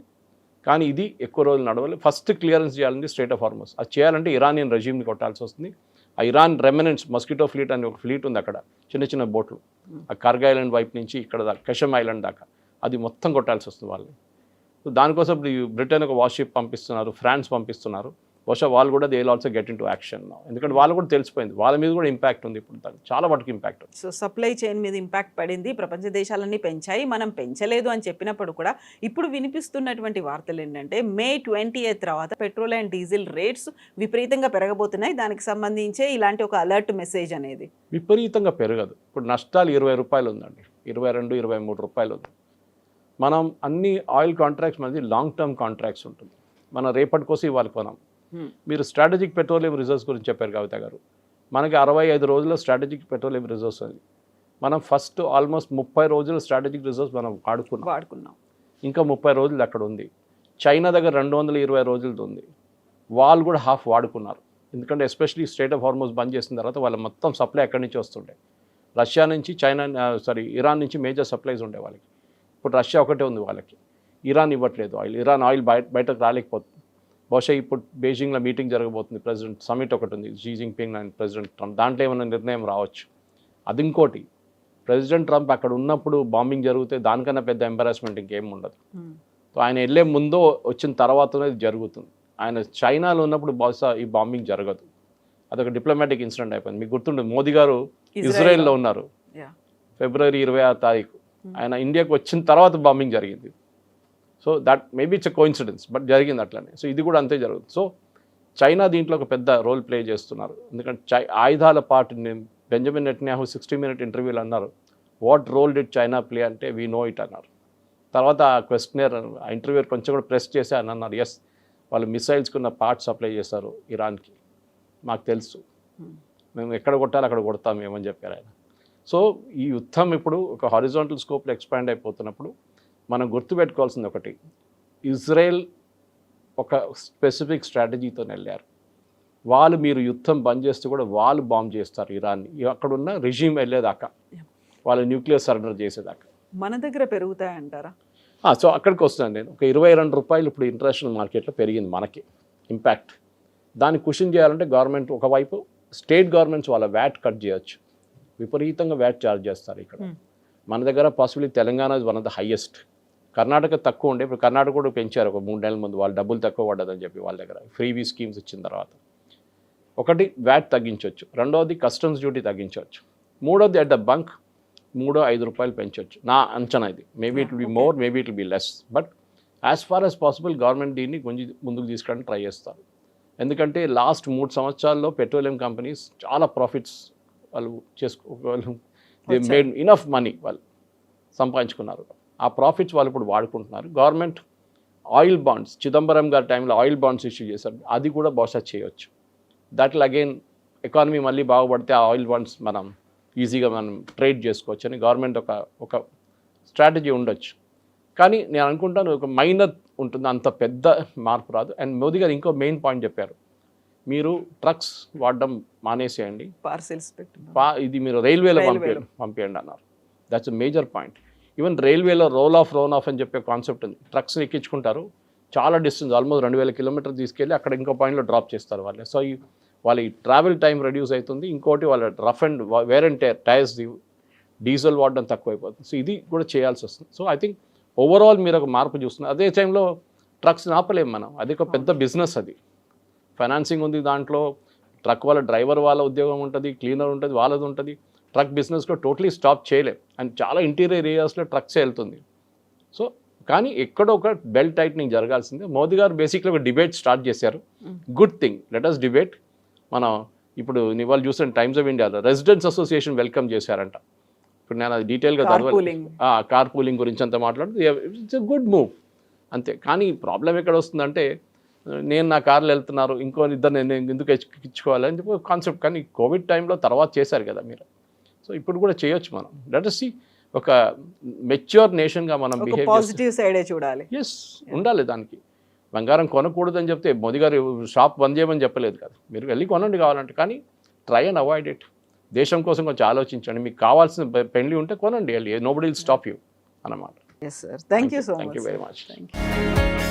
కానీ ఇది ఎక్కువ రోజులు నడవాలి. ఫస్ట్ క్లియరెన్స్ చేయాలంటే స్ట్రైట్ ఆఫ్ హార్మస్. అది చేయాలంటే ఇరానియన్ రెజీమ్ని కొట్టాల్సి వస్తుంది. ఆ ఇరాన్ రెమినెంట్స్ మస్కిటో ఫ్లీట్ అని ఒక ఫ్లీట్ ఉంది అక్కడ, చిన్న బోట్లు, ఆ కర్గ్ ఐలాండ్ వైపు నుంచి ఇక్కడ దాకా కషమ్ ఐలాండ్ దాకా, అది మొత్తం కొట్టాల్సి వస్తుంది వాళ్ళు. సో దానికోసం ఇప్పుడు బ్రిటన్ ఒక వార్షిప్ పంపిస్తున్నారు, ఫ్రాన్స్ పంపిస్తున్నారు. బహుశా వాళ్ళు కూడా they will also get in to action. ఎందుకంటే వాళ్ళు కూడా తెలిసిపోయింది, వాళ్ళ మీద కూడా ఇంపాక్ట్ ఉంది ఇప్పుడు, చాలా వాటికి ఇంపాక్ట్. సో సప్లై చైన్ మీద ఇంపాక్ట్ పడింది, ప్రపంచ దేశాలన్నీ పెంచాయి, మనం పెంచలేదు అని చెప్పినప్పుడు కూడా ఇప్పుడు వినిపిస్తున్నటువంటి వార్తలు ఏంటంటే May 20th తర్వాత పెట్రోల్ అండ్ డీజిల్ రేట్స్ విపరీతంగా పెరగబోతున్నాయి. దానికి సంబంధించే ఇలాంటి ఒక అలర్ట్ మెసేజ్ అనేది. విపరీతంగా పెరగదు. ఇప్పుడు నష్టాలు ₹20 ఉందండి, ₹22, ₹23 ఉంది. మనం అన్ని ఆయిల్ కాంట్రాక్ట్స్ మనది లాంగ్ టర్మ్ కాంట్రాక్ట్స్ ఉంటుంది, మనం రేపటి కోసం ఇవాళ కొనం. మీరు స్ట్రాటజిక్ పెట్రోలియం రిజర్వ్స్ గురించి చెప్పారు కవిత గారు, మనకి 65 రోజుల స్ట్రాటజిక్ పెట్రోలియం రిజర్వ్స్ ఉంది. మనం ఫస్ట్ ఆల్మోస్ట్ 30 రోజుల స్ట్రాటజిక్ రిజర్వ్స్ మనం వాడుకున్నాం, ఇంకా 30 రోజులు అక్కడ ఉంది. చైనా దగ్గర 220 రోజులది ఉంది, వాళ్ళు కూడా హాఫ్ వాడుకున్నారు. ఎందుకంటే ఎస్పెషలీ స్ట్రైట్ ఆఫ్ హార్మోస్ బంద్ చేసిన తర్వాత వాళ్ళ మొత్తం సప్లై ఎక్కడి నుంచి వస్తుండే, రష్యా నుంచి, ఇరాన్ నుంచి మేజర్ సప్లైస్ ఉండే వాళ్ళకి. ఇప్పుడు రష్యా ఒకటే ఉంది వాళ్ళకి, ఇరాన్ ఇవ్వట్లేదు ఆయిల్. ఇరాన్ ఆయిల్ బయటకు రాలేకపోతుంది. బహుశా ఇప్పుడు బీజింగ్లో మీటింగ్ జరగబోతుంది, ప్రెసిడెంట్ సమిట్ ఒకటి ఉంది, Xi Jinping and president Trump, దాంట్లో ఏమైనా నిర్ణయం రావచ్చు. అది ఇంకోటి, ప్రెసిడెంట్ ట్రంప్ అక్కడ ఉన్నప్పుడు బాంబింగ్ జరిగితే దానికన్నా పెద్ద ఎంబారాస్మెంట్ ఇంకేం ఉండదు. సో ఆయన వెళ్ళే ముందో వచ్చిన తర్వాతనే ఇది జరుగుతుంది. ఆయన చైనాలో ఉన్నప్పుడు బహుశా ఈ బాంబింగ్ జరగదు, అదొక డిప్లొమాటిక్ ఇన్సిడెంట్ అయిపోయింది. మీకు గుర్తుండదు, మోదీ గారు ఇజ్రాయెల్లో ఉన్నారు February 26, ఆయన ఇండియాకి వచ్చిన తర్వాత బాంబింగ్ జరిగింది. So that maybe it's a coincidence, but జరిగింది అట్లనే. సో ఇది కూడా అంతే జరుగుతుంది. సో చైనా దీంట్లో ఒక పెద్ద రోల్ ప్లే చేస్తున్నారు. ఎందుకంటే ఆయుధాల పార్ట్ బెంజమిన్ నెటన్యాహు 60-minute ఇంటర్వ్యూలు అన్నారు, what role did China play అంటే వీ నో ఇట్ అన్నారు. తర్వాత ఆ క్వశ్చనర్ ఆ ఇంటర్వ్యూ కొంచెం కూడా ప్రెస్ చేసి అని అన్నారు, ఎస్ వాళ్ళు మిసైల్స్కి ఉన్న పార్ట్స్ సప్లై చేస్తారు ఇరాన్కి, మాకు తెలుసు, మేము ఎక్కడ కొట్టాలి అక్కడ కొడతాం ఏమని చెప్పారు ఆయన. సో ఈ యుద్ధం ఇప్పుడు ఒక హారిజాంటల్ స్కోప్లో ఎక్స్పాండ్ అయిపోతున్నప్పుడు మనం గుర్తుపెట్టుకోవాల్సింది ఒకటి, ఇజ్రాయెల్ ఒక స్పెసిఫిక్ స్ట్రాటజీతో వెళ్ళారు. వాళ్ళు మీరు యుద్ధం బంద్ చేస్తే కూడా వాళ్ళు బాంబ్ చేస్తారు ఇరాన్ని, అక్కడున్న రెజీమ్ వెళ్ళేదాకా, వాళ్ళు న్యూక్లియర్ సరెండర్ చేసేదాకా. మన దగ్గర పెరుగుతాయంటారా? సో అక్కడికి వస్తున్నాను నేను. ఒక ₹22 ఇప్పుడు ఇంటర్నేషనల్ మార్కెట్లో పెరిగింది మనకి ఇంపాక్ట్. దాన్ని కుషన్ చేయాలంటే గవర్నమెంట్ ఒకవైపు, స్టేట్ గవర్నమెంట్స్ వాళ్ళ వ్యాట్ కట్ చేయొచ్చు, విపరీతంగా వ్యాట్ ఛార్జ్ చేస్తారు ఇక్కడ. మన దగ్గర possibly Telangana is one of the highest. Karnataka తక్కువ ఉండే, ఇప్పుడు కర్ణాటక కూడా పెంచారు ఒక 3 నెలల ముందు, వాళ్ళు డబ్బులు తక్కువ పడ్డదని చెప్పి వాళ్ళ దగ్గర ఫ్రీవీ స్కీమ్స్ ఇచ్చిన తర్వాత. ఒకటి వ్యాట్ తగ్గించవచ్చు, రెండవది కస్టమ్స్ డ్యూటీ తగ్గించవచ్చు, మూడోది అట్ ద బంక్ 3-5 రూపాయలు పెంచవచ్చు నా అంచనా. ఇది maybe it will be more, maybe it will be less, but as far as possible government దీన్ని కొంచెం ముందుకు తీసుకురావడానికి ట్రై చేస్తారు. ఎందుకంటే లాస్ట్ 3 సంవత్సరాల్లో పెట్రోలియం కంపెనీస్ చాలా ప్రాఫిట్స్ వాళ్ళు వాళ్ళు దే మేడ్ ఇనఫ్ మనీ, వాళ్ళు సంపాదించుకున్నారు. ఆ ప్రాఫిట్స్ వాళ్ళు ఇప్పుడు వాడుకుంటున్నారు. గవర్నమెంట్ ఆయిల్ బాండ్స్, చిదంబరం గారి టైంలో ఆయిల్ బాండ్స్ ఇష్యూ చేశారు, అది కూడా బహుశా చేయవచ్చు. దట్ విల్ అగైన్ ఎకానమీ మళ్ళీ బాగుపడితే ఆ ఆయిల్ బాండ్స్ మనం ఈజీగా మనం ట్రేడ్ చేసుకోవచ్చు అని గవర్నమెంట్ ఒక స్ట్రాటజీ ఉండొచ్చు. కానీ నేను అనుకుంటాను ఒక మైనర్ ఉంటుంది, అంత పెద్ద మార్పు రాదు. అండ్ మోదీ గారు ఇంకో మెయిన్ పాయింట్ చెప్పారు, మీరు ట్రక్స్ వాడడం మానేసేయండి, పార్సెల్స్ ఇది మీరు రైల్వేలో పంపేయండి అన్నారు. That's a major point. Even రైల్వేలో రోల్ ఆఫ్ అని చెప్పే కాన్సెప్ట్ ఉంది. ట్రక్స్ని ఎక్కించుకుంటారు, చాలా డిస్టెన్స్ ఆల్మోస్ట్ 2000 కిలోమీటర్లు తీసుకెళ్ళి అక్కడ ఇంకో పాయింట్లో డ్రాప్ చేస్తారు వాళ్ళు. సో వాళ్ళ ట్రావెల్ టైం రెడ్యూస్ అవుతుంది. ఇంకోటి వాళ్ళ rough and wear and tyres diesel వాడడం తక్కువైపోతుంది. సో ఇది కూడా చేయాల్సి వస్తుంది. సో ఐ థింక్ ఓవరాల్ మీరు ఒక మార్పు చూస్తున్నారు. అదే టైంలో ట్రక్స్ ఆపలేము మనం, అది ఒక పెద్ద బిజినెస్, అది ఫైనాన్సింగ్ ఉంది దాంట్లో, ట్రక్ వాళ్ళ డ్రైవర్ వాళ్ళ ఉద్యోగం ఉంటుంది, క్లీనర్ ఉంటుంది, వాళ్ళది ఉంటుంది. ట్రక్ బిజినెస్లో టోటలీ స్టాప్ చేయలేం. అండ్ చాలా ఇంటీరియర్ ఏరియాస్లో ట్రక్సే వెళ్తుంది. సో కానీ ఎక్కడో ఒక బెల్ట్ టైట్నింగ్ జరగాల్సిందే. మోదీ గారు బేసిక్లీ ఒక డిబేట్ స్టార్ట్ చేశారు. Good thing, let us debate. మనం ఇప్పుడు వాళ్ళు చూసిన టైమ్స్ ఆఫ్ ఇండియాలో రెసిడెంట్స్ అసోసియేషన్ వెల్కమ్ చేశారంట. ఇప్పుడు నేను అది డీటెయిల్గా కార్ పూలింగ్ గురించి అంతా మాట్లాడుతూ ఇట్స్ ఎ గుడ్ మూవ్ అంతే. కానీ ప్రాబ్లం ఎక్కడ వస్తుందంటే, నేను నా కార్లో వెళ్తున్నారు, ఇంకో ఇద్దరు నేను ఎందుకు ఎక్కించుకోవాలని చెప్పి కాన్సెప్ట్. కానీ కోవిడ్ టైంలో తర్వాత చేశారు కదా మీరు, సో ఇప్పుడు కూడా చేయొచ్చు మనం. లెట్ us see ఒక మెచ్యూర్ నేషన్గా మనం బిహేవ్ పాజిటివ్ సైడే చూడాలి. ఎస్ ఉండాలి. దానికి బంగారం కొనకూడదని చెప్తే మోదీ గారు షాప్ బంద్ చేయమని చెప్పలేదు కదా, మీరు వెళ్ళి కొనండి కావాలంటే, కానీ ట్రై అండ్ అవాయిడ్ ఇట్. దేశం కోసం కొంచెం ఆలోచించండి, మీకు కావాల్సిన పెళ్లి ఉంటే కొనండి, వెళ్ళి నోబడీ విల్ స్టాప్ యూ అన్నమాట. Yes sir, thank you so much. Thank you very much.